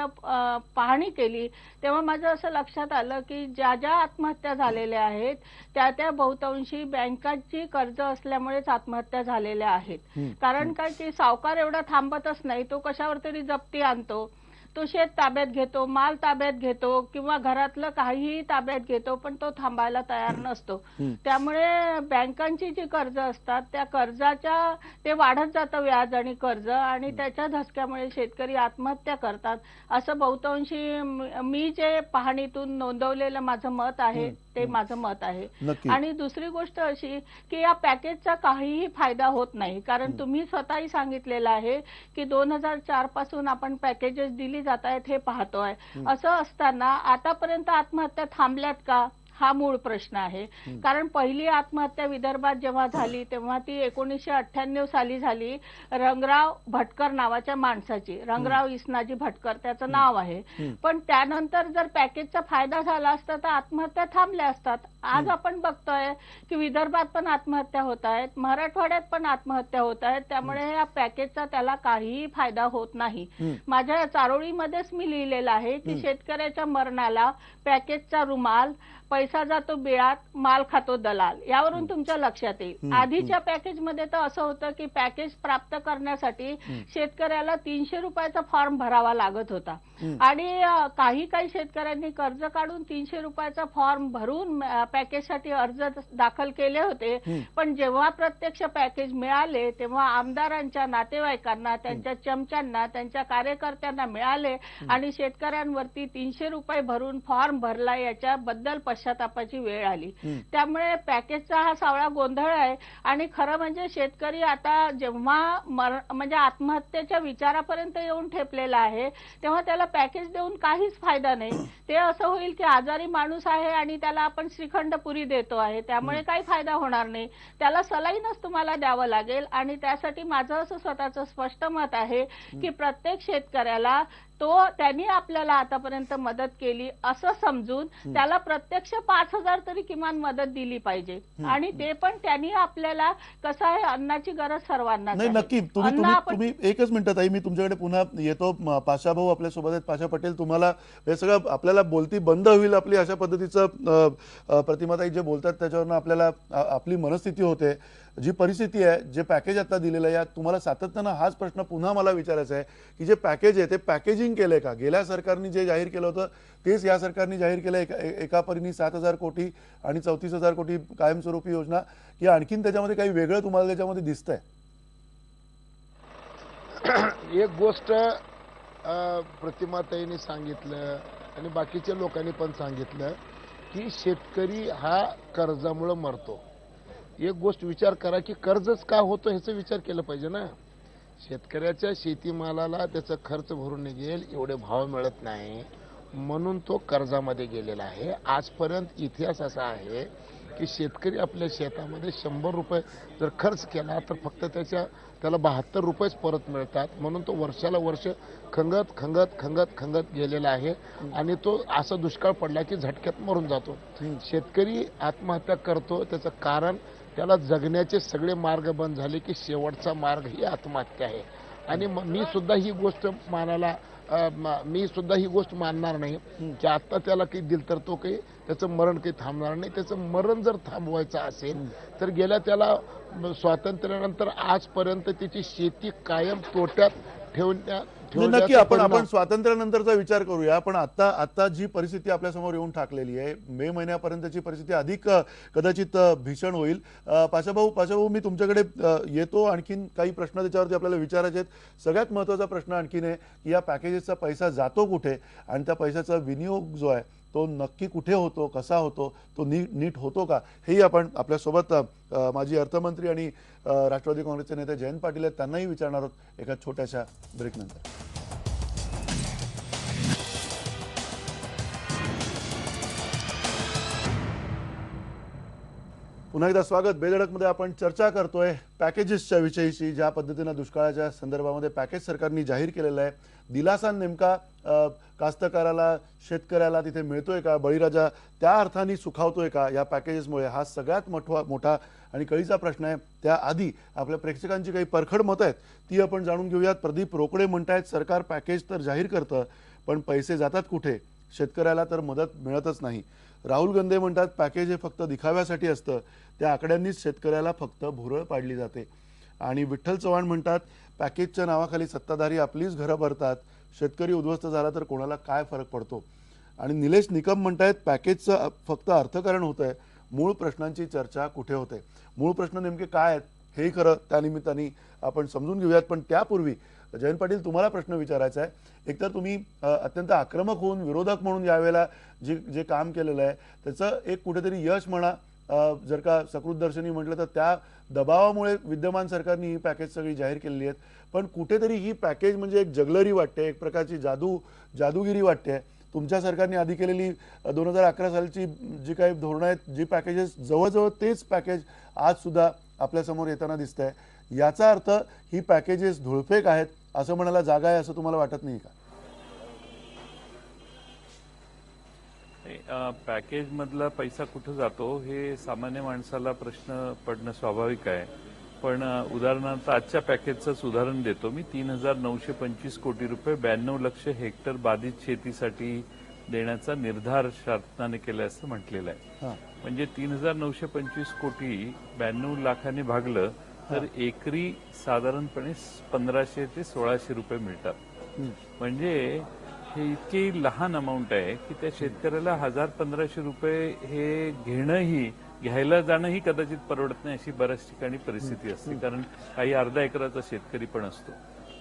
पाहणी केली तेव्हा माझं असं लक्षात आलं की ज्या ज्या आत्महत्या झालेल्या आहेत त्या बहुतांशी बँकांची कर्ज असल्यामुळेच आत्महत्या झालेल्या आहेत. कारण काय की सावकार एवढा थांबतच नाही, तो कशावर तरी जप्ती आणतो, तो शेत ताब्यात घेतो, माल ताब्यात घेतो किंवा घरातलं काहीही ताब्यात घेतो, पण तो थांबायला तयार नसतो. त्यामुळे बँकांची जी कर्ज असतात त्या कर्जाच्या ते वाढत जातं व्याज आणि कर्ज, आणि त्याच्या धसक्यामुळे शेतकरी आत्महत्या करतात असं बहुतांशी मी जे पाहणीतून नोंदवलेलं माझं मत आहे ते माझं मत आहे. आणि दुसरी गोष्ट अशी की या पॅकेजचा काहीही फायदा होत नाही. कारण तुम्ही स्वतःही सांगितलेलं आहे की 2004 पासून आपण पॅकेजेस दिली जात आहेत हे पाहतोय. असं असताना आतापर्यंत आत्महत्या थांबल्यात का हा मूळ प्रश्न आहे. कारण पहिली आत्महत्या विदर्भात जेव्हा झाली तेव्हा ती 1998 साली झाली रंगराव भटकर नावाच्या माणसाची. रंगराव इसनाजी भटकर त्याचं नाव आहे. पण त्यानंतर जर पॅकेजचा फायदा झाला असता तर आत्महत्या थांबल्या असतात. आज आपण बघतोय की विदर्भात पण आत्महत्या होत आहेत, मराठवाड्यात पण आत्महत्या होत आहेत. त्यामुळे या पॅकेजचा त्याला काहीही फायदा होत नाही. माझ्या चारोळीमध्येच मी लिहिलेलं आहे की शेतकऱ्याच्या मरणाला पॅकेजचा रुमाल, पैसा जातो बिळात, माल खातो दलाल. यावरून तुमच्या लक्षात येईल. आधीच्या पॅकेजमध्ये तर असं होतं की पॅकेज प्राप्त करण्यासाठी शेतकऱ्याला 300 रुपयाचा फॉर्म भरावा लागत होता. आणि काही शेतकऱ्यांनी कर्ज काढून 300 रुपयाचा फॉर्म भरून पॅकेजसाठी अर्ज दाखल केले होते. पण जेव्हा प्रत्यक्ष पॅकेज मिळाले तेव्हा आमदारांच्या नातेवाईकांना, त्यांच्या चमच्यांना, त्यांच्या कार्यकर्त्यांना मिळाले आणि शेतकऱ्यांवरती 300 रुपये भरून फॉर्म भरला याच्याबद्दल पश्चातापाची वेळ आली. त्यामुळे पॅकेजचा हा सावळा गोंधळ आहे. आणि खरं म्हणजे शेतकरी आता जेव्हा म्हणजे आत्महत्येच्या विचारापर्यंत येऊन ठेपलेला आहे तेव्हा त्याला पॅकेज देऊन काहीच फायदा नाही. ते असं होईल की आजारी माणूस आहे आणि त्याला आपण श्रीखंड पुरी देतो आहे, त्यामुळे काही फायदा होणार नाही. त्याला सलाईनच तुम्हाला द्यावं लागेल. आणि त्यासाठी माझं असं स्वतःचं स्पष्ट मत आहे की प्रत्येक शेतकऱ्याला त्यांनी आपल्याला आतापर्यंत मदत केली असं समजून त्याला प्रत्यक्ष 5,000 तरी किमान मदत दिली पाहिजे. आणि ते पण त्यांनी आपल्याला कसं आहे, अन्नाची गरज सर्वांना नाही, नक्की. तुम्ही एकच मिनिटात आई, मी तुमच्याकडे पुन्हा येतो. पाशा भाऊ आपल्या सोबत आहेत. पाशा पटेल, तुम्हाला हे सगळं आपल्याला बोलती बंद होईल आपली अशा पद्धतीचं प्रतिमाताई जे बोलतात त्याच्यावरनं आपल्याला आपली मनस्थिती होते. जी परिस्थिती आहे, जे पॅकेज आता दिलेलं आहे, तुम्हाला सातत्यानं हाच प्रश्न पुन्हा मला विचारायचा आहे की जे पॅकेज आहे ते पॅकेजिंग केलंय का? गेल्या सरकारने जे जाहीर केलं होतं तेच या सरकारने जाहीर केलंय? एका परीने 7,000 कोटी आणि 34,000 कोटी कायमस्वरूपी योजना, की आणखीन त्याच्यामध्ये काही वेगळं तुम्हाला त्याच्यामध्ये दिसतंय? एक गोष्ट प्रतिमाताईंनी सांगितलं आणि बाकीच्या लोकांनी पण सांगितलं की शेतकरी हा कर्जामुळे मरतो. एक गोष्ट विचार करा की कर्जच का होतो ह्याचा विचार केला पाहिजे ना. शेतकऱ्याच्या शेतीमालाला त्याचा खर्च भरून निघेल एवढे भाव मिळत नाही म्हणून तो कर्जामध्ये गेलेला आहे. आजपर्यंत इतिहास असा आहे की शेतकरी आपल्या शेतामध्ये 100 रुपये जर खर्च केला तर फक्त त्याला 72 रुपयेच परत मिळतात. म्हणून तो वर्षाला वर्ष खंगत गेलेला आहे आणि तो असा दुष्काळ पडला की झटक्यात मरून जातो. शेतकरी आत्महत्या करतो त्याचं कारण त्याला जगण्याचे सगळे मार्ग बंद झाले की शेवटचा मार्ग ही आत्महत्या आहे. आणि मी सुद्धा ही गोष्ट मानणार नाही की आता त्याला काही दिल तर तो काही त्याचं मरण काही थांबणार नाही. त्याचं मरण जर थांबवायचं असेल तर गेल्या त्याला स्वातंत्र्यानंतर आजपर्यंत त्याची शेती कायम तोट्यात नक्की आपण स्वातंत्र्यानंतरचा विचार करूया. पण आता जी परिस्थिती आपल्यासमोर येऊन ठाकलेली आहे, मे महिन्यापर्यंतची परिस्थिती अधिक कदाचित भीषण होईल. पाशाभाऊ, मी तुमच्याकडे येतो. आणखीन काही प्रश्न त्याच्यावरती आपल्याला विचारायचे आहेत. सगळ्यात महत्त्वाचा प्रश्न आणखीन आहे की या पॅकेजेसचा पैसा जातो कुठे आणि त्या पैशाचा विनियोग जो आहे तो नक्की कुठे होतो, कसा होतो, तो नीट होतो का, हेही आपण आपल्यासोबत माजी अर्थमंत्री आणि राष्ट्रवादी काँग्रेसचे नेते जयंत पाटील आहेत त्यांनाही विचारणार आहोत एका छोट्याशा ब्रेकनंतर. पुन्हा एकदा स्वागत. बेधडकमध्ये आपण चर्चा करतोय पॅकेजेसच्या विषयीची. ज्या पद्धतीनं दुष्काळाच्या संदर्भामध्ये पॅकेज सरकारने जाहीर केलेलं आहे, दिलासा नेमका कास्तकाराला, शेतकऱ्याला तिथे मिळतोय का? बळीराजा त्या अर्थाने सुखावतोय का या पॅकेजेसमुळे? हा सगळ्यात मोठा आणि कळीचा प्रश्न आहे. त्याआधी आपल्या प्रेक्षकांची काही परखड मतं आहेत ती आपण जाणून घेऊयात. प्रदीप रोकडे म्हणतायत सरकार पॅकेज तर जाहीर करतं पण पैसे जातात कुठे? शेतकऱ्याला तर मदत मिळतच नाही. राहुल गंधे म्हणतात पॅकेज हे फक्त दिखाव्यासाठी असतं, त्या आकड्यांनीच शेतकऱ्याला फक्त भुरळ पाडली जाते. आणि विठ्ठल चव्हाण म्हणतात पॅकेजच्या नावाखाली सत्ताधारी आपलीच घरं भरतात, शेतकरी उद्ध्वस्त झाला तर कोणाला काय फरक पडतो. आणि निलेश निकम म्हणतायत पॅकेजचं फक्त अर्थकारण होतंय, मूळ प्रश्नांची चर्चा कुठे होते? मूळ प्रश्न नेमके काय आहेत हेही खरं त्यानिमित्ताने आपण समजून घेऊयात. पण त्यापूर्वी जयंत पाटील, तुम्हाला प्रश्न विचारायचा आहे. एकतर तुम्ही अत्यंत आक्रमक होऊन विरोधक म्हणून यावेळेला जे काम केलेलं आहे त्याचं एक कुठेतरी यश म्हणा, जर का सकृतदर्शनी म्हटलं तर त्या दबावामुळे विद्यमान सरकारने ही पॅकेज सगळी जाहीर केलेली आहेत. पण कुठेतरी ही पॅकेज म्हणजे एक जगलरी वाटते, एक प्रकारची जादूगिरी वाटते. तुमच्या सरकारने आधी केलेली 2011 सालची जी काही धोरणं आहेत, जी पॅकेजेस, जवळजवळ तेच पॅकेज आज सुद्धा आपल्यासमोर येताना दिसत आहे. याचा अर्थ ही पॅकेजेस धुळफेक आहेत असं म्हणायला जागा आहे असं तुम्हाला वाटत नाही का? पॅकेज मधला पैसा कुठे जातो हे सामान्य माणसाला प्रश्न पडणं स्वाभाविक आहे. पण उदाहरणार्थ आजच्या पॅकेजचंच उदाहरण देतो मी. 3,925 कोटी रुपये 92 लक्ष हेक्टर बाधित शेतीसाठी देण्याचा निर्धार शासनाने केला असं म्हटलेलं आहे. म्हणजे 3,925 कोटी 92 लाखांनी भागलं तर एकरी साधारणपणे 1,500 ते 1,600 रुपये मिळतात. म्हणजे हे इतकी लहान अमाऊंट आहे की त्या शेतकऱ्याला 1,000-1,500 रुपये हे घ्यायला जाणंही कदाचित परवडत नाही अशी बऱ्याच ठिकाणी परिस्थिती असते. कारण काही अर्धा एकराचा शेतकरी पण असतो.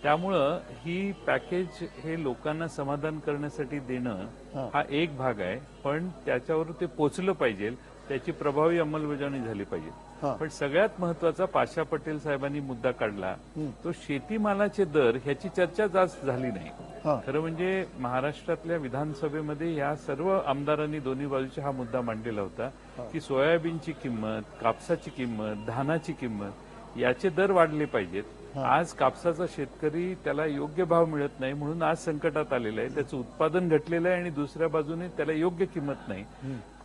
त्यामुळं ही पॅकेज हे लोकांना समाधान करण्यासाठी देणं हा एक भाग आहे. पण त्याच्यावर ते पोचलं पाहिजे, त्याची प्रभावी अंमलबजावणी झाली पाहिजे. पण सगळ्यात महत्वाचा पाशा पटेल साहेबांनी मुद्दा काढला तो शेतीमालाचे दर ह्याची चर्चा जास्त झाली नाही. खरं म्हणजे महाराष्ट्रातल्या विधानसभेमध्ये या सर्व आमदारांनी दोन्ही बाजूचा हा मुद्दा मांडलेला होता की सोयाबीनची किंमत, कापसाची किंमत, धानाची किंमत याचे दर वाढले पाहिजेत. आज कापसाचा शेतकरी त्याला योग्य भाव मिळत नाही म्हणून आज संकटात आलेला आहे. त्याचं उत्पादन घटलेलं आहे आणि दुसऱ्या बाजूने त्याला योग्य किंमत नाही.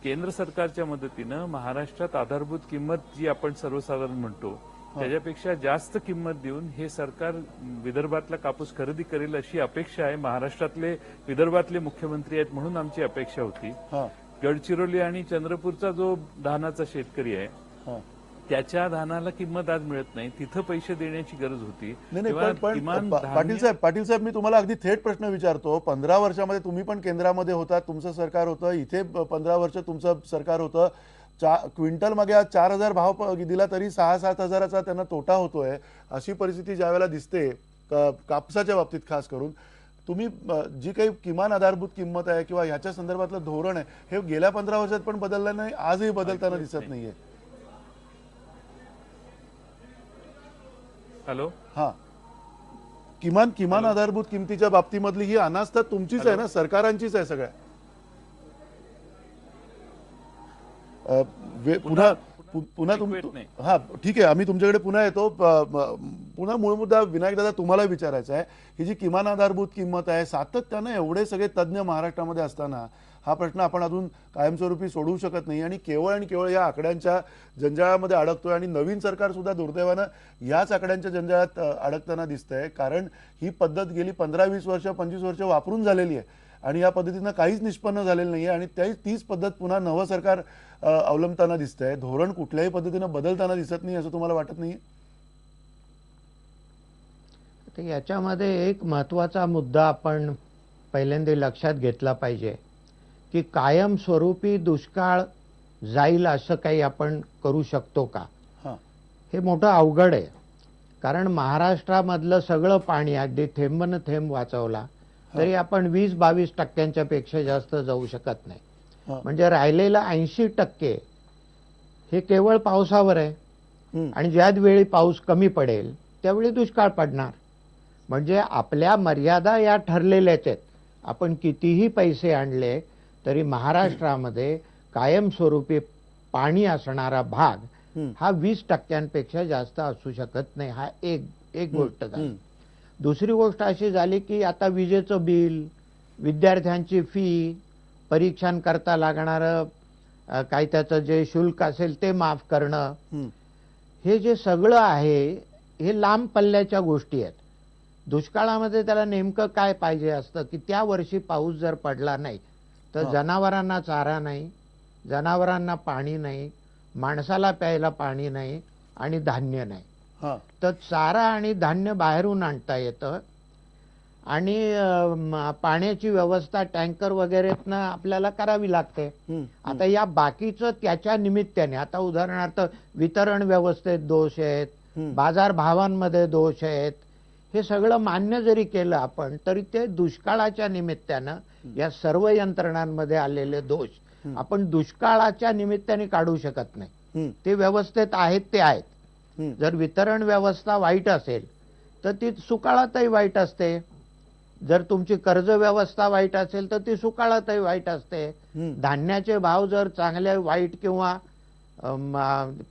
केंद्र सरकारच्या मदतीनं महाराष्ट्रात आधारभूत किंमत जी आपण सर्वसाधारण म्हणतो त्याच्यापेक्षा जास्त किंमत देऊन हे सरकार विदर्भातला कापूस खरेदी करेल अशी अपेक्षा आहे. महाराष्ट्रातले विदर्भातले मुख्यमंत्री आहेत म्हणून आमची अपेक्षा होती. गडचिरोली आणि चंद्रपूरचा जो धानाचा शेतकरी आहे त्याच्या धानाला किंमत आज मिळत नाही. तिथं पैसे देण्याची गरज होती. पाटील साहेब मी तुम्हाला अगदी थेट प्रश्न विचारतो. 15 वर्षामध्ये तुम्ही पण केंद्रामध्ये होता, तुमचं सरकार होतं, इथे 15 वर्ष तुमचं सरकार होतं. क्विंटल मागे आज 4,000 भाव दिला तरी 6-7 हजाराचा त्यांना तोटा होतोय. अशी परिस्थिती ज्यावेळेला दिसते कापसाच्या बाबतीत खास करून, तुम्ही जी काही किमान आधारभूत किंमत आहे किंवा ह्याच्या संदर्भातलं धोरण आहे हे गेल्या 15 वर्षात पण बदललं नाही, आजही बदलताना दिसत नाहीये. हॅलो, हा, किमान आधारभूत किमतीच्या बाबतीमधली ही अनास्था तुमचीच आहे ना, सरकारांचीच आहे सगळ्या. पुन्हा हा ठीक आहे, आम्ही तुमच्याकडे पुन्हा येतो. पुन्हा मूळ मुद्दा विनायक दादा तुम्हाला विचारायचा आहे, ही जी किमान आधारभूत किंमत आहे सातत्यानं एवढे सगळे तज्ज्ञ महाराष्ट्रामध्ये असताना हा प्रश्न आपण अजून कायमस्वरूपी सोडवू शकत नाही आणि केवळ या आकड्यांच्या जंजाळामध्ये अडकतोय. आणि नवीन सरकार सुद्धा दुर्दैवानं याच आकड्यांच्या जंजाळात अडकताना दिसतंय. कारण ही पद्धत गेली 15-20 वर्ष 25 वर्ष वापरून झालेली आहे आणि या पद्धतीनं काहीच निष्पन्न झालेलं नाहीये आणि तीच पद्धत पुन्हा नवं सरकार अवलंबताना दिसतंय. धोरण कुठल्याही पद्धतीनं बदलताना दिसत नाही असं तुम्हाला वाटत नाही? याच्यामध्ये एक महत्वाचा मुद्दा आपण पहिल्यांदा लक्षात घेतला पाहिजे की कायमस्वरूपी दुष्काळ जाईल असं काही आपण करू शकतो का? हे मोठं अवघड आहे. कारण महाराष्ट्रामधलं सगळं पाणी अगदी थेंबन थेंब वाचवला तरी आपण 20-22% पेक्षा जास्त जाऊ शकत नाही. म्हणजे राहिलेला 80% हे केवळ पावसावर आहे आणि ज्या वेळी पाऊस कमी पडेल त्यावेळी दुष्काळ पडणार. म्हणजे आपल्या मर्यादा या ठरलेल्याच आहेत. आपण कितीही पैसे आणले तरी महाराष्ट्रामध्ये कायमस्वरूपी पाणी असणारा भाग हा 20% जास्त असू शकत नाही. हा एक गोष्ट झाली. दुसरी गोष्ट अशी झाली की आता विजेचं बिल, विद्यार्थ्यांची फी, परीक्षांकरता लागणारं काय त्याचं जे शुल्क असेल ते माफ करणं, हे जे सगळं आहे हे लांब पल्ल्याच्या गोष्टी आहेत. दुष्काळामध्ये त्याला नेमकं काय पाहिजे असतं की त्या वर्षी पाऊस जर पडला नाही तर जनावरांना चारा नाही, जनावरांना पाणी नाही, माणसाला प्यायला पाणी नाही आणि धान्य नाही. तर चारा आणि धान्य बाहेरून आणता येतं आणि पाण्याची व्यवस्था टँकर वगैरेतनं आपल्याला करावी लागते. आता या बाकीचं त्याच्या निमित्ताने, आता उदाहरणार्थ वितरण व्यवस्थेत दोष आहेत, बाजार भावांमध्ये दोष आहेत, हे सगळं मान्य जरी केलं आपण तरी ते दुष्काळाच्या निमित्तानं या सर्व यंत्रणांमध्ये आलेले दोष आपण दुष्काळाच्या निमित्ताने काढू शकत नाही. ते व्यवस्थेत आहेत ते आहेत. जर वितरण व्यवस्था वाईट असेल तर ती सुकाळातही वाईट असते. जर तुमची कर्ज व्यवस्था वाईट असेल तर ती सुकाळातही वाईट असते. धान्याचे भाव जर चांगले वाईट किंवा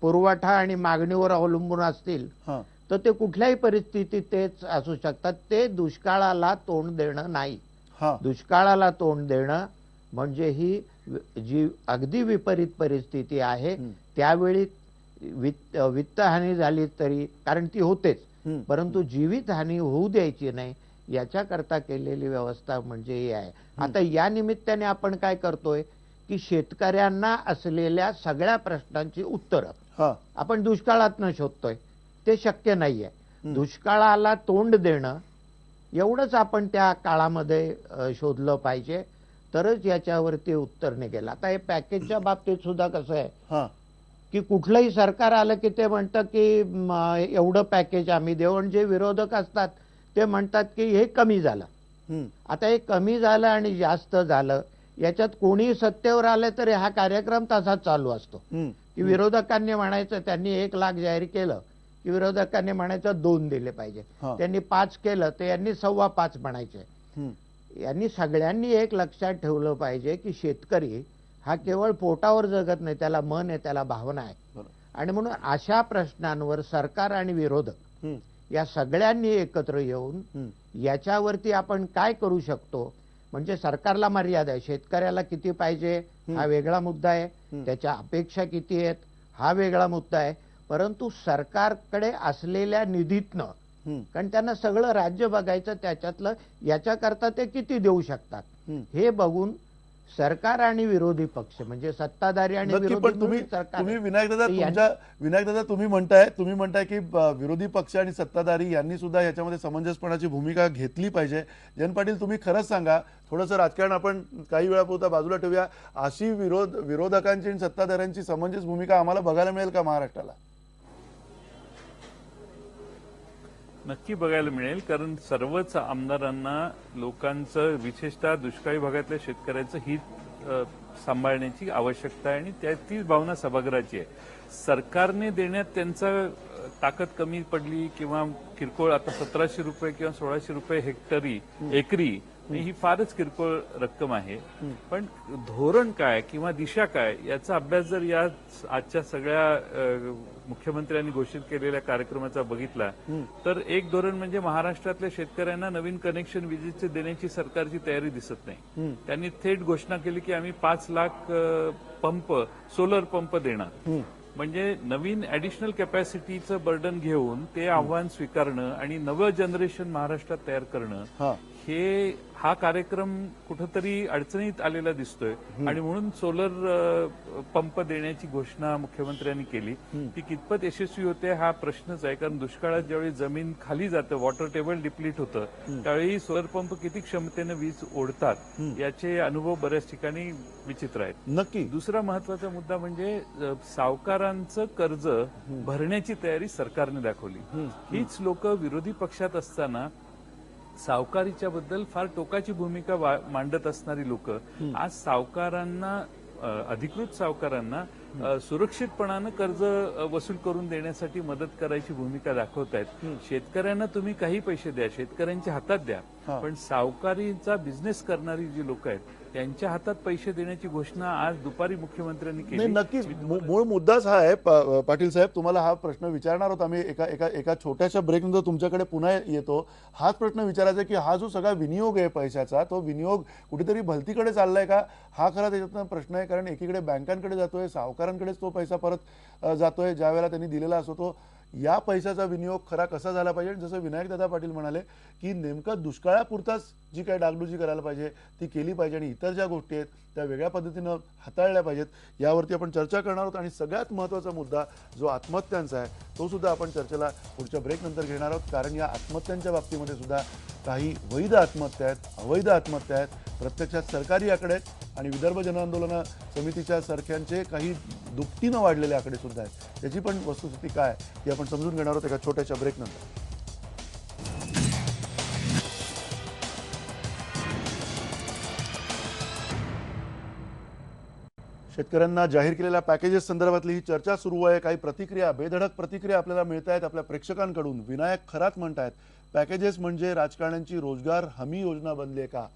पुरवठा आणि मागणीवर अवलंबून असतील तर ते कुठल्याही परिस्थितीत तेच असू शकतात. ते दुष्काळाला तोंड देणं नाही. दुष्काळाला तोंड देणं म्हणजे ही जी अगदी विपरीत परिस्थिती आहे त्यावेळी वित्तहानी झाली तरी, कारण ती होतेच, परंतु जीवितहानी होऊ द्यायची नाही याच्याकरता केलेली व्यवस्था म्हणजे ही आहे. आता या निमित्ताने आपण काय करतोय की शेतकऱ्यांना असलेल्या सगळ्या प्रश्नांची उत्तरं आपण दुष्काळातनं शोधतोय. ते शक्य नाहीये. दुष्काळाला तोंड देणं एवढंच आपण त्या काळामध्ये शोधलं पाहिजे तरच याच्यावरती उत्तर निघेल. आता हे पॅकेजच्या बाबतीत सुद्धा कसं आहे की कुठलंही सरकार आलं की ते म्हणतं की एवढं पॅकेज आम्ही देऊ आणि जे विरोधक असतात ते म्हणतात की हे कमी झालं. आता हे कमी झालं आणि जास्त झालं याच्यात कोणी सत्तेवर आले तरी हा कार्यक्रम तसाच चालू असतो की विरोधकांनी म्हणायचं, त्यांनी 1 लाख जाहीर केलं की विरोधकांनी म्हणायचं 2 दिले पाहिजे, त्यांनी 5 केलं तर यांनी 5.25 म्हणायचे. यांनी सगळ्यांनी एक लक्षात ठेवलं पाहिजे की शेतकरी हा केवळ पोटावर जगत नाही, त्याला मन आहे, त्याला भावना आहे. आणि म्हणून अशा प्रश्नांवर सरकार आणि विरोधक या सगळ्यांनी एकत्र येऊन याच्यावरती आपण काय करू शकतो, म्हणजे सरकारला मर्यादा आहे, शेतकऱ्याला किती पाहिजे हा वेगळा मुद्दा आहे, त्याच्या अपेक्षा किती आहेत हा वेगळा मुद्दा आहे, परंतु सरकारकडे असलेल्या निधीतनं, कारण त्यांना सगळं राज्य बघायचं, त्याच्यातलं याच्याकरता ते किती देऊ शकतात हे बघून सरकार आणि विरोधी पक्ष म्हणजे सत्ताधारी आणि नक्की, विरोधी पण तुम्ही मिळून सरकार तुम्ही आहे. विनायक दादा तुम्ही म्हणताय की विरोधी पक्ष आणि सत्ताधारी यांनी सुद्धा याच्यामध्ये समंजसपणाची भूमिका घेतली पाहिजे. जयंत पाटील, तुम्ही खरंच सांगा, थोडंसं राजकारण आपण काही वेळापुरता बाजूला ठेवूया, अशी विरोधकांची आणि सत्ताधाऱ्यांची समंजस भूमिका आम्हाला बघायला मिळेल का महाराष्ट्राला? नक्की बघायला मिळेल, कारण सर्वच आमदारांना लोकांचं, विशेषतः दुष्काळी भागातल्या शेतकऱ्याचं हित सांभाळण्याची आवश्यकता आहे आणि तीच भावना सभागृहाची आहे. सरकारने देण्यात त्यांचा ताकद कमी पडली किंवा किरकोळ, आता 1700 रुपये किंवा 1600 रुपये एकरी ही फारच किरकोळ रक्कम आहे. पण धोरण काय किंवा दिशा काय याचा अभ्यास जर या आजच्या सगळ्या मुख्यमंत्र्यांनी घोषित केलेल्या कार्यक्रमाचा बघितला तर एक धोरण म्हणजे महाराष्ट्रातल्या शेतकऱ्यांना नवीन कनेक्शन विजेचे देण्याची सरकारची तयारी दिसत नाही. त्यांनी थेट घोषणा केली की आम्ही 5 लाख सोलर पंप देणार. म्हणजे नवीन ऍडिशनल कॅपॅसिटीचं बर्डन घेऊन ते आव्हान स्वीकारणं आणि नवं जनरेशन महाराष्ट्रात तयार करणं, हा कार्यक्रम कुठंतरी अडचणीत आलेला दिसतोय आणि म्हणून सोलर पंप देण्याची घोषणा मुख्यमंत्र्यांनी केली. ती कितपत यशस्वी होते हा प्रश्नच आहे, कारण दुष्काळात ज्यावेळी जमीन खाली जातं, वॉटर टेबल डिप्लीट होतं, त्यावेळी सोलर पंप किती क्षमतेनं वीज ओढतात याचे अनुभव बऱ्याच ठिकाणी विचित्र आहेत. नक्की. दुसरा महत्वाचा मुद्दा म्हणजे सावकारांचं कर्ज भरण्याची तयारी सरकारने दाखवली. हीच लोक विरोधी पक्षात असताना सावकारीच्या बद्दल फार टोकाची भूमिका मांडत असणारी लोक आज सावकारांना, अधिकृत सावकारांना सुरक्षितपणानं कर्ज वसूल करून देण्यासाठी मदत करायची भूमिका दाखवत आहेत. शेतकऱ्यांना तुम्ही काही पैसे द्या, शेतकऱ्यांच्या हातात द्या, पण सावकारीचा बिझनेस करणारी जी लोक आहेत त्यांच्या हातात पैसे देण्याची घोषणा आज दुपारी मुख्यमंत्र्यांनी केली. नक्कीच मूळ मुद्दाच हा आहे. पाटील साहेब, तुम्हाला हा प्रश्न विचारणार होता आम्ही एका छोट्याशा ब्रेकनंतर तुमच्याकडे पुन्हा येतो. हाच प्रश्न विचारायचा की हा जो सगळा विनियोग आहे पैशाचा, तो विनियोग कुठेतरी भलतीकडे चाललाय का, हा खरा त्याच्यातनं प्रश्न आहे. कारण एकीकडे बँकांकडे जातोय, सावकारांकडेच तो पैसा परत जातोय ज्या वेळेला त्यांनी दिलेला असतो तो. या पैशाचा विनियोग खरा कसा झाला पाहिजे, जसं विनायकदादा पाटील म्हणाले की नेमका दुष्काळापुरताच जी काही डागडुजी करायला पाहिजे ती केली पाहिजे आणि इतर ज्या गोष्टी आहेत त्या वेगळ्या पद्धतीनं हाताळल्या पाहिजेत, यावरती आपण चर्चा करणार आहोत. आणि सगळ्यात महत्त्वाचा मुद्दा जो आत्महत्यांचा आहे तो सुद्धा आपण चर्चेला पुढच्या ब्रेक नंतर घेणार आहोत. कारण या आत्महत्यांच्या बाबतीमध्ये सुद्धा काही वैध आत्महत्या आहेत, अवैध आत्महत्या आहेत, प्रत्यक्षात सरकारी आकडे आहेत आणि विदर्भ जनआंदोलन समितीच्या सारख्यांचे काही दुपटीनं वाढलेले आकडे सुद्धा आहेत. त्याची पण वस्तुस्थिती काय ही आपण समजून घेणार आहोत एका छोट्याशा ब्रेक नंतर. शेतकऱ्यांना जाहीर केलेल्या पॅकेजेस संदर्भातली ही चर्चा सुरू आहे. काही प्रतिक्रिया, बेधडक प्रतिक्रिया आपल्याला मिळत आहेत आपल्या प्रेक्षकांकडून. विनायक खरात म्हणतायत पॅकेजेस म्हणजे राजकारण्यांची रोजगार हमी योजना बनली आहे का,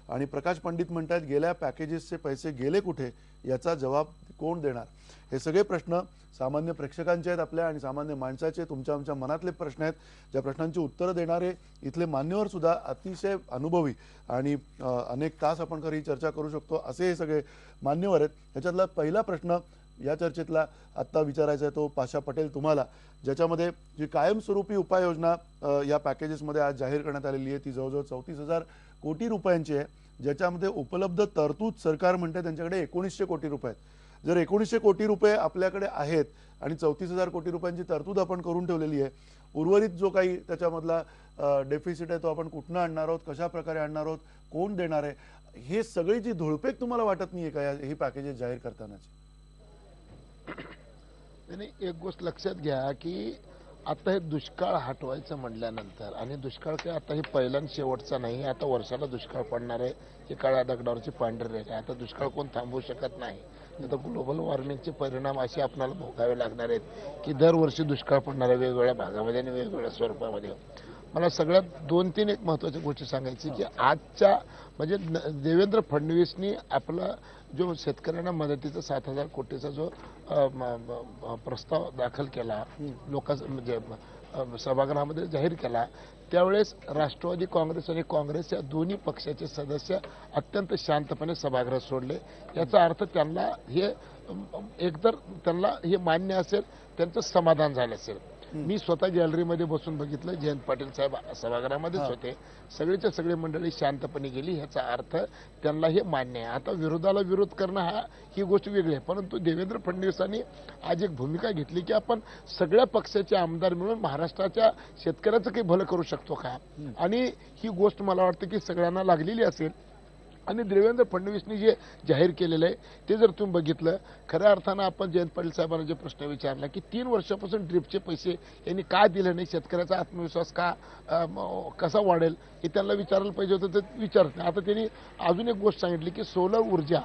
आणि प्रकाश पंडित म्हणतात गेल्या पॅकेजेसचे पैसे गेले कुठे याचा जबाब कोण देणार. हे सगळे प्रश्न सामान्य प्रेक्षकांचे आहेत आपल्या आणि सामान्य माणसाचे, तुमच्या आमच्या मनातले प्रश्न आहेत. ज्या प्रश्नांची उत्तरं देणारे इथले मान्यवर सुद्धा अतिशय अनुभवी आणि अनेक तास आपण खरी चर्चा करू शकतो असे हे सगळे मान्यवर आहेत. ह्याच्यातला पहिला प्रश्न या चर्चेतला आत्ता विचारायचा आहे तो पाशा पटेल तुम्हाला, ज्याच्यामध्ये जी कायमस्वरूपी उपाययोजना या पॅकेजेसमध्ये आज जाहीर करण्यात आलेली आहे ती जवळजवळ 34,000 कोटी रुपयांची आहे, ज्याच्यामध्ये उपलब्ध तरतूद सरकार म्हणते त्यांच्याकडे 1900 कोटी रुपये आहेत. जर 1900 कोटी रुपये आपल्याकडे आहेत आणि 34,000 कोटी रुपयांची तरतूद आपण करून ठेवलेली आहे, उर्वरित जो काही त्याच्यामधला डेफिसिट आहे तो आपण कुठनं आणणार आहोत, कशा प्रकारे आणणार आहोत, कोण देणार आहे, हे सगळी जी धुळपेक तुम्हाला वाटत नाहीये का ही पॅकेजेस जाहीर करतानाची? आणि एक गोष्ट लक्षात घ्या की आता हे दुष्काळ हटवायचं म्हटल्यानंतर, आणि दुष्काळ काय आता हे पहिला आणि शेवटचा नाही, आता वर्षाला दुष्काळ पडणार आहे, हे काळ्या दगडावरची पांढरी रेखा. आता दुष्काळ कोण थांबवू शकत नाही. आता ग्लोबल वॉर्मिंगचे परिणाम असे आपल्याला भोगावे लागणार आहेत की दरवर्षी दुष्काळ पडणार आहे वेगवेगळ्या भागामध्ये आणि वेगवेगळ्या स्वरूपामध्ये. मला सगळ्यात 2-3 एक महत्त्वाची गोष्टी सांगायची की आजच्या म्हणजे देवेंद्र फडणवीसनी आपला जो शेतकऱ्यांना मदतीचा 7,000 कोटीचा जो प्रस्ताव दाखल केला, म्हणजे सभागृहामध्ये जाहीर केला, त्यावेळेस राष्ट्रवादी काँग्रेस आणि काँग्रेस या दोन्ही पक्षाचे सदस्य अत्यंत शांतपणे सभागृह सोडले. याचा अर्थ त्यांना हे एकतर त्यांना हे मान्य असेल, त्यांचं समाधान झालं असेल. मी स्वतः गॅलरीमध्ये बसून बघितलं, जयंत पाटील साहेब सभागृहामध्येच होते, सगळीच्या सगळी मंडळी शांतपणे गेली. ह्याचा अर्थ त्यांना हे मान्य आहे. आता विरोधाला विरोध करणं ही गोष्ट वेगळी आहे, परंतु देवेंद्र फडणवीसांनी आज एक भूमिका घेतली की आपण सगळ्या पक्षाचे आमदार मिळून महाराष्ट्राच्या शेतकऱ्याचं काही भलं करू शकतो का, आणि ही गोष्ट मला वाटतं की सगळ्यांना लागलेली असेल. आणि देवेंद्र फडणवीसनी जे जाहीर केलेलं आहे ते जर तुम्ही बघितलं, खऱ्या अर्थानं आपण जयंत पाटील साहेबांना जे प्रश्न विचारला की 3 वर्षापासून ड्रिपचे पैसे यांनी का दिले नाही, शेतकऱ्याचा आत्मविश्वास कसा वाढेल हे त्यांना विचारायला पाहिजे होतं, ते विचारत नाही. आता त्यांनी अजून एक गोष्ट सांगितली की सोलर ऊर्जा,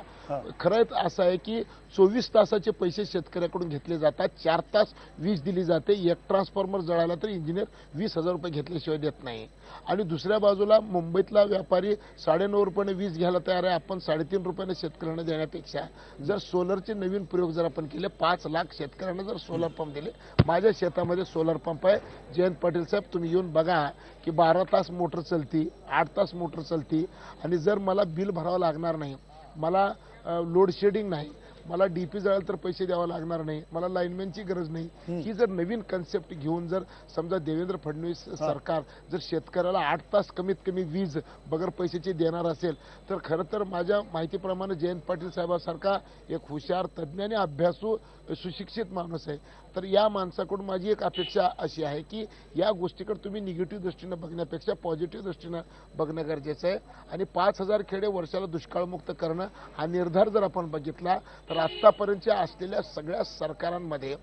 खरंच असं आहे की 24 तासाचे पैसे शेतकऱ्याकडून घेतले जातात, 4 तास वीज दिली जाते. एक ट्रान्सफॉर्मर जळाला तर इंजिनियर 20,000 रुपये घेतल्याशिवाय देत नाही. आणि दुसऱ्या बाजूला मुंबईतला व्यापारी 9.5 रुपयाने वीज घ्यायला तयार आहे. आपण 3.5 रुपयाने शेतकऱ्यांना देण्यापेक्षा जर सोलरचे नवीन प्रयोग जर आपण केले, 5 लाख शेतकऱ्यांना जर सोलर पंप दिले, माझ्या शेतामध्ये सोलर पंप आहे. जयंत पाटील साहेब तुम्ही येऊन बघा की 12 तास मोटर चलती, 8 तास मोटर चलती, आणि जर मला बिल भरावं लागणार नाही, मला लोड शेडिंग नाही, मला डीपी जळाल तर पैसे द्यावा लागणार नाही, मला लाईनमॅनची गरज नाही. ही जर नवीन कन्सेप्ट घेऊन जर समजा देवेंद्र फडणवीस सरकार जर शेतकऱ्याला 8 तास कमीत कमी वीज बगर पैशाची देणार असेल, तर खरं तर माझ्या माहितीप्रमाणे जयंत पाटील साहेबांसारखा एक हुशार, तज्ज्ञ आणि अभ्यासू सुशिक्षित माणूस आहे. तर या माणसाकडून माझी एक अपेक्षा अशी आहे की या गोष्टीकडे तुम्ही निगेटिव्ह दृष्टीनं बघण्यापेक्षा पॉझिटिव्ह दृष्टीनं बघणं गरजेचं आहे. आणि 5,000 खेडे वर्षाला दुष्काळमुक्त करणं हा निर्धार जर आपण बघितला तर आत्तापर्यंतच्या असलेल्या सगळ्या सरकारांमध्ये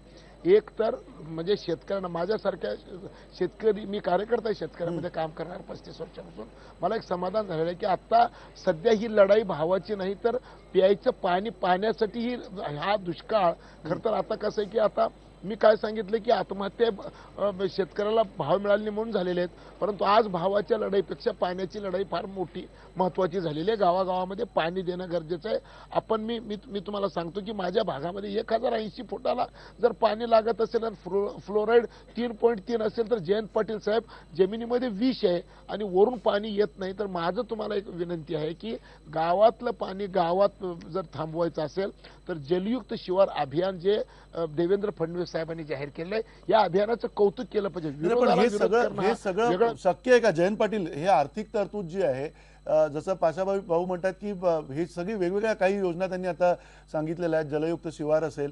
एक तर म्हणजे शेतकऱ्यांना, माझ्यासारख्या शेतकरी, मी कार्यकर्ता शेतकऱ्यांमध्ये काम करणार 35 वर्षापासून, मला एक समाधान झालेलं आहे की आता सध्या ही लढाई भावाची नाही तर प्यायचं पाणी, पाण्यासाठी ही हा दुष्काळ. खरं तर आता कसं आहे की आता मी काय सांगितलं की आत्महत्या शेतकऱ्याला भाव मिळाले नाही म्हणून झालेले आहेत, परंतु आज भावाच्या लढाईपेक्षा पाण्याची लढाई फार मोठी महत्त्वाची झालेली आहे. गावागावामध्ये पाणी देणं गरजेचं आहे. आपण मी तुम्हाला सांगतो की माझ्या भागामध्ये 1080 फुटाला जर पाणी लागत असेल आणि फ्लोराईड 3.3 असेल तर जयंत पाटील साहेब जमिनीमध्ये विष आहे आणि वरून पाणी येत नाही. तर माझं तुम्हाला एक विनंती आहे की गावातलं पाणी गावात जर थांबवायचं असेल तर जलयुक्त शिवार अभियान जे देवेंद्र फडणवीस साहेबांनी जाहीर केलंय, या अभियानाचं कौतुक केलं पाहिजे. पण हे सगळं शक्य आहे का जयंत पाटील? हे आर्थिक तरतूद जी आहे, जसं पाशाभाऊ भाऊ म्हणतात की ही सगळी वेगवेगळ्या काही योजना त्यांनी आता सांगितलेल्या आहेत, जलयुक्त शिवार असेल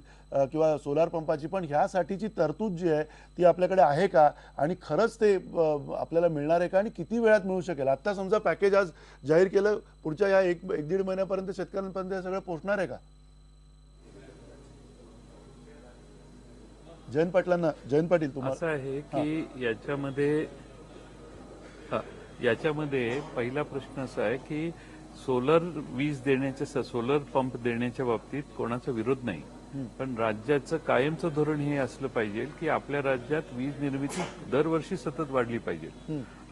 किंवा सोलार पंपाची, पण ह्यासाठीची तरतूद जी आहे ती आपल्याकडे आहे का, आणि खरंच ते आपल्याला मिळणार आहे का, आणि किती वेळात मिळू शकेल? आता समजा पॅकेज आज जाहीर केलं, पुढच्या या 1-1.5 महिन्यापर्यंत शेतकऱ्यांपर्यंत हे सगळं पोहोचणार आहे का? जयंत पाटील तुम्हाला असं आहे की याच्यामध्ये पहिला प्रश्न असा आहे की सोलर पंप देण्याच्या बाबतीत कोणाचा विरोध नाही, पण राज्याचं कायमचं धोरण हे असलं पाहिजे की आपल्या राज्यात वीज निर्मिती दरवर्षी सतत वाढली पाहिजे.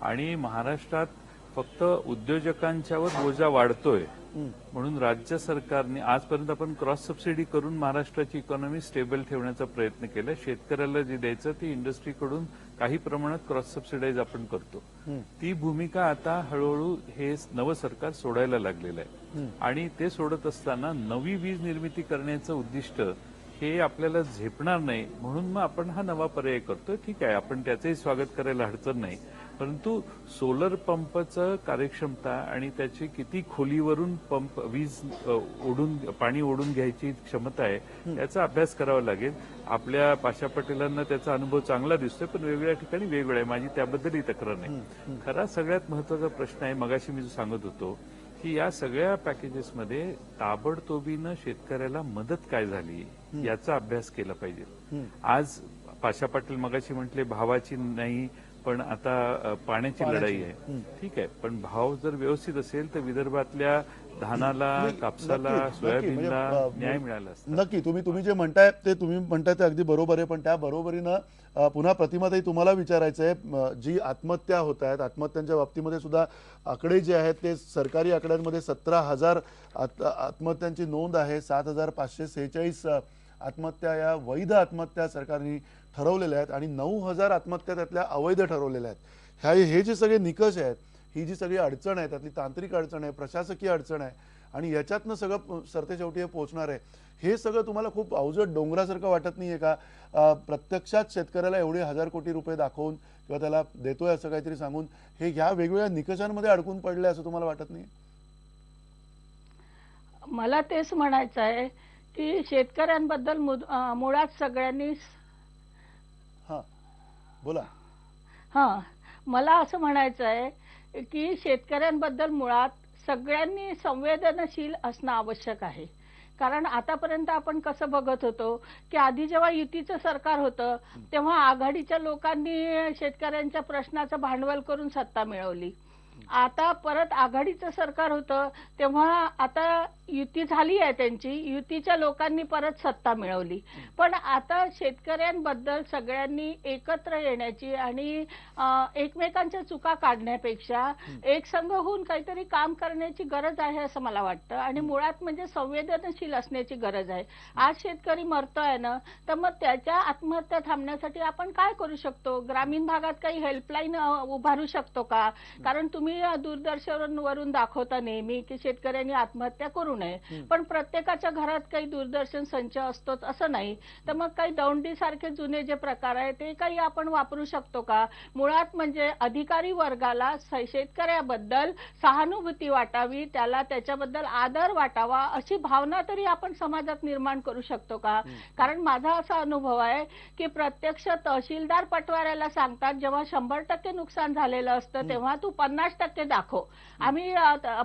आणि महाराष्ट्रात फक्त उद्योजकांच्यावर बोजा वाढतोय म्हणून राज्य सरकारने आजपर्यंत आपण क्रॉस सबसिडी करून महाराष्ट्राची इकॉनॉमी स्टेबल ठेवण्याचा प्रयत्न केला. शेतकऱ्याला जे द्यायचं ते इंडस्ट्रीकडून काही प्रमाणात क्रॉस सबसिडाईज आपण करतो. ती भूमिका आता हळूहळू हे नवं सरकार सोडायला लागलेलं आहे. आणि ते सोडत असताना नवी वीज निर्मिती करण्याचं उद्दिष्ट हे आपल्याला झेपणार नाही, म्हणून मग आपण हा नवा पर्याय करतोय. ठीक आहे, आपण त्याचंही स्वागत करायला अडचण नाही, परंतु सोलर पंपचं कार्यक्षमता आणि त्याची किती खोलीवरून पंप वीज पाणी ओढून घ्यायची क्षमता आहे याचा अभ्यास करावा लागेल. आपल्या पाशा पटेलांना त्याचा अनुभव चांगला दिसतोय, पण वेगवेगळ्या ठिकाणी वेगवेगळा आहे. माझी त्याबद्दलही तक्रार नाही. खरा सगळ्यात महत्वाचा प्रश्न आहे, मगाशी मी जो सांगत होतो की या सगळ्या पॅकेजेसमध्ये ताबडतोबीनं शेतकऱ्याला मदत काय झाली याचा अभ्यास केला पाहिजे. आज पाशा पाटील मगाशी म्हटले भावाची नाही, पण आता पाण्याची लढाई आहे. ठीक आहे, पण भाव जर व्यवस्थित असेल तर विदर्भातल्या धानाला, कापसाला, सोयाबीनला न्याय मिळाला असता. नक्की तुम्ही जे म्हणताय ते अगदी बरोबर आहे, पण त्या बरोबरीनं पुन्हा प्रतिमाताई तुम्हाला विचारायचं आहे, जी आत्महत्या होत आहेत, आत्महत्यांच्या बाबतीमध्ये सुद्धा आकडे जे आहेत ते सरकारी आकड्यांमध्ये 17,000 आत्महत्यांची नोंद आहे, 7,546 आत्महत्या या वैध आत्महत्या सरकारने ठरवलेल्या आहेत आणि 9,000 आत्महत्या त्यातल्या अवैध ठरवलेल्या आहेत. हे जे सगळे निकष आहेत, ही जी सगळी अडचण आहे, त्यातली तांत्रिक अडचण आहे, प्रशासकीय अडचण आहे आणि याच्यातनं सगळं सरतेशेवटी हे पोहोचणार आहे, हे सगळं तुम्हाला खूप अवजड डोंगरासारखं वाटत नाहीये का? प्रत्यक्षात शेतकऱ्याला एवढे 1,000 कोटी रुपये दाखवून किंवा त्याला देतोय असं काहीतरी सांगून हे ह्या वेगवेगळ्या निकषांमध्ये अडकून पडले असं तुम्हाला वाटत नाही? मला तेच म्हणायचं आहे की शेतकऱ्यांबद्दल मुळात सगळ्यांनी हा बोला. मला असं म्हणायचं आहे की शेतकऱ्यांबद्दल मुळात सगळ्यांनी संवेदनशील असणं आवश्यक आहे. कारण आतापर्यंत आपण कसं बघत होतो की आधी जेव्हा युतीचं सरकार होतं तेव्हा आघाडीच्या लोकांनी शेतकऱ्यांच्या प्रश्नाचं भांडवल करून सत्ता मिळवली. आता परत आघाडीचं सरकार होतं तेव्हा आता युती झाली आहे त्यांची, युतीच्या लोकांनी परत सत्ता मिळवली. पण आता शेतकऱ्यांबद्दल सगळ्यांनी एकत्र येण्याची आणि एकमेकांच्या चुका काढण्यापेक्षा एकसंघ होऊन काहीतरी काम करण्याची गरज आहे असं मला वाटतं. आणि मुळात म्हणजे संवेदनशील असण्याची गरज आहे. आज शेतकरी मरतोय ना, तर मग त्याच्या आत्महत्या थांबण्यासाठी आपण काय करू शकतो? ग्रामीण भागात काही हेल्पलाईन उभारू शकतो का? कारण तुम्ही दूरदर्शनवरून दाखवता नेहमी की शेतकऱ्यांनी आत्महत्या करू नये, पण प्रत्येकाच्या घरात काही दूरदर्शन संच असतोच असं नाही. तर मग काही दौंडी सारखे जुने जे प्रकार आहे ते काही आपण वापरू शकतो का? मुळात म्हणजे अधिकारी वर्गाला शेतकऱ्याबद्दल सहानुभूती वाटावी, त्याला त्याच्याबद्दल आदर वाटावा अशी भावना तरी आपण समाजात निर्माण करू शकतो का? कारण माझा असा अनुभव आहे की प्रत्यक्ष तहसीलदार पटवाऱ्याला सांगतात जेव्हा 100% नुकसान झालेलं असतं तेव्हा तू 50% दाखव. आम्ही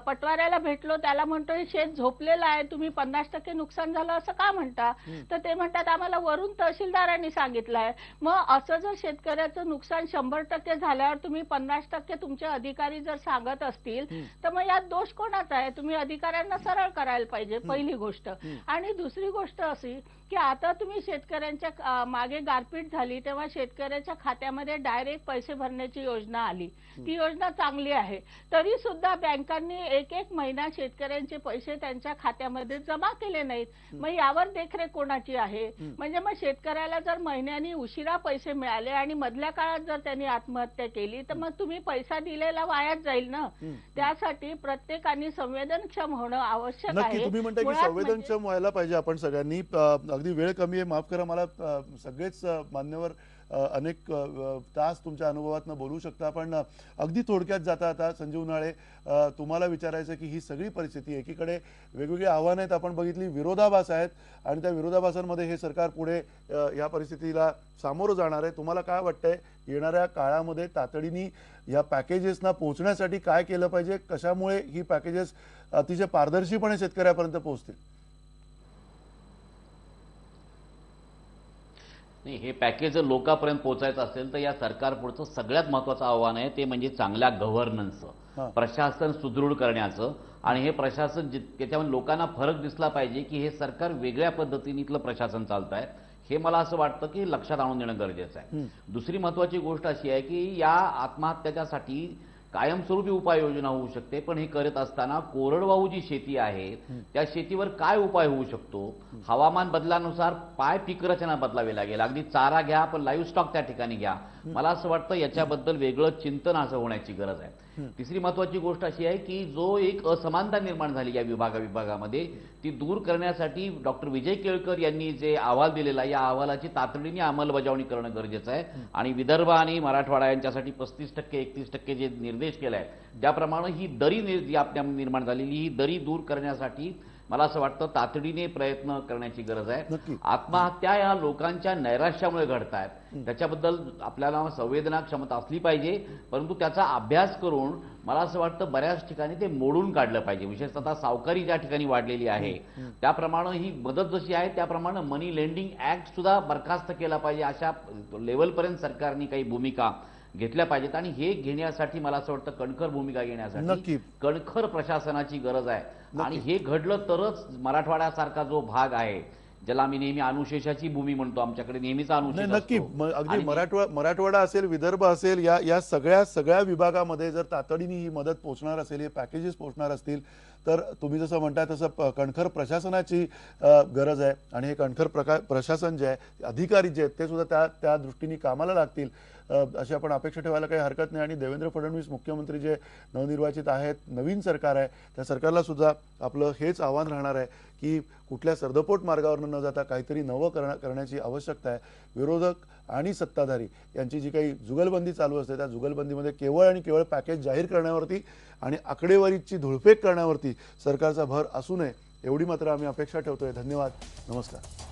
पटवाऱ्याला भेटलो, त्याला म्हणतो हे शेत झोपलेलं आहे, तुम्ही 50% नुकसान झालं असं का म्हणता? तर ते म्हणतात आम्हाला वरून तहसीलदारांनी सांगितलं आहे. मग असं जर शेतकऱ्याचं नुकसान 100% झाल्यावर तुम्ही 50% तुमचे अधिकारी जर सांगत असतील तर मग यात दोष कोणाचा आहे? तुम्ही अधिकाऱ्यांना सरळ करायला पाहिजे, पहिली गोष्ट. आणि दुसरी गोष्ट अशी की आता तुम्ही शेतकऱ्यांच्या मागे गारपीट झाली तेव्हा शेतकऱ्याच्या खात्यामध्ये डायरेक्ट पैसे भरण्याची योजना आली. ती योजना चांगली आहे. तरी सुद्धा बँकांनी एक महिना शेतकऱ्यांचे पैसे त्यांच्या खात्यामध्ये जमा केले नाहीत. मग यावर देखरेख कोणाची आहे? म्हणजे मग शेतकऱ्याला जर महिन्यांनी उशिरा पैसे मिळाले आणि मधल्या काळात जर त्यांनी आत्महत्या केली तर मग तुम्ही पैसा दिलेला वायाच जाईल ना. त्यासाठी प्रत्येकाने संवेदनक्षम होणं आवश्यक नक्की. आहे. तुम्ही म्हणताय की संवेदनक्षम व्हायला पाहिजे आपण सगळ्यांनी. अगदी वेळ कमी आहे, माफ करा. मला सगळेच मान्यवर अनेक तास तुमच्या अनुभवातनं बोलू शकता, पण अगदी थोडक्यात जाता आता संजीव उन्हाळे, तुम्हाला विचारायचं की ही सगळी परिस्थिती, एकीकडे वेगवेगळी आव्हानं आहेत, आपण बघितली विरोधाभास आहेत आणि त्या विरोधाभासांमध्ये हे सरकार पुढे या परिस्थितीला सामोरं जाणार आहे. तुम्हाला काय वाटतंय येणाऱ्या काळामध्ये तातडीने या पॅकेजेसना पोहोचण्यासाठी काय केलं पाहिजे? कशामुळे ही पॅकेजेस अतिशय पारदर्शीपणे शेतकऱ्यापर्यंत पोहोचतील? हे पॅकेज जर लोकांपर्यंत पोहोचायचं असेल तर या सरकार पुढचं सगळ्यात महत्वाचं आव्हान आहे ते म्हणजे चांगल्या गव्हर्नन्सचं, प्रशासन सुदृढ करण्याचं. आणि हे प्रशासन त्याच्यामध्ये लोकांना फरक दिसला पाहिजे की हे सरकार वेगळ्या पद्धतीनं प्रशासन चालत आहे, हे मला असं वाटतं की लक्षात आणून देणं गरजेचं आहे. दुसरी महत्वाची गोष्ट अशी आहे की या आत्महत्याच्यासाठी कायमस्वरूपी उपाययोजना होऊ शकते, पण हे करत असताना कोरडवाहू जी शेती आहे त्या शेतीवर काय उपाय होऊ शकतो? हवामान बदलानुसार पीक रचना बदलावी लागेल. अगदी चारा घ्या पण लाईव्ह स्टॉक त्या ठिकाणी घ्या. मला असं वाटतं याच्याबद्दल वेगळं चिंतन असं होण्याची गरज आहे. तिसरी महत्वाची गोष्ट अशी आहे की जो एक असमानता निर्माण झाली या विभागामध्ये ती दूर करण्यासाठी डॉक्टर विजय केळकर यांनी जे अहवाल दिलेला आहे या अहवालाची तातडीने अंमलबजावणी करणं गरजेचं आहे. आणि विदर्भ आणि मराठवाडा यांच्यासाठी 35% 31% जे निर्देश केलाय त्याप्रमाणे ही दरी जी आपल्या निर्माण झालेली ही दरी दूर करण्यासाठी मला असं वाटतं तातडीने प्रयत्न करण्याची गरज आहे. आत्महत्या या लोकांच्या नैराश्यामुळे घडत आहेत, त्याच्याबद्दल आपल्याला संवेदना क्षमता असली पाहिजे, परंतु त्याचा अभ्यास करून मला असं वाटतं बऱ्याच ठिकाणी ते मोडून काढलं पाहिजे. विशेषतः सावकारी ज्या ठिकाणी वाढलेली आहे त्याप्रमाणे ही मदत जशी आहे त्याप्रमाणे मनी लेंडिंग ऍक्ट सुद्धा बरखास्त केला पाहिजे. अशा लेवलपर्यंत सरकारने काही भूमिका घेतल्या पाहिजेत आणि हे घेण्यासाठी मला असं वाटतं कणखर भूमिका घेण्यासाठी कणखर प्रशासनाची गरज आहे. आणि हे घडलं तरच मराठवाड्यासारखा जो भाग आहे ज्याला आम्ही नेहमी अनुशेषाची भूमी म्हणतो, आमच्याकडे नेहमीच अनुशेष नक्की. अगदी मराठवाडा असेल, विदर्भ असेल, या सगळ्या विभागामध्ये जर तातडीने ही मदत पोहोचणार असेल, हे पॅकेजेस पोहोचणार असतील तर तुम्ही जसं म्हणताय तसं कणखर प्रशासनाची गरज आहे आणि हे कणखर प्रशासन जे आहे, अधिकारी जे आहेत ते सुद्धा त्या दृष्टीने कामाला लागतील अशी आपण अपेक्षा ठेवायला काही हरकत नाही. आणि देवेंद्र फडणवीस मुख्यमंत्री जे नवनिर्वाचित आहेत, नवीन सरकार आहे, त्या सरकारला सुद्धा आपलं हेच आव्हान राहणार आहे की कुठल्या सरदपोट मार्गावर न जाता काहीतरी नवं करण्याची आवश्यकता आहे. विरोधक आणि सत्ताधारी यांची जी काही जुगलबंदी चालू असते त्या जुगलबंदीमध्ये केवळ आणि केवळ पॅकेज जाहीर करण्यावरती आणि आकडेवारीची धुळफेक करण्यावरती सरकारचा भर असू नये एवढी मात्र आम्ही अपेक्षा ठेवतोय. धन्यवाद. नमस्कार.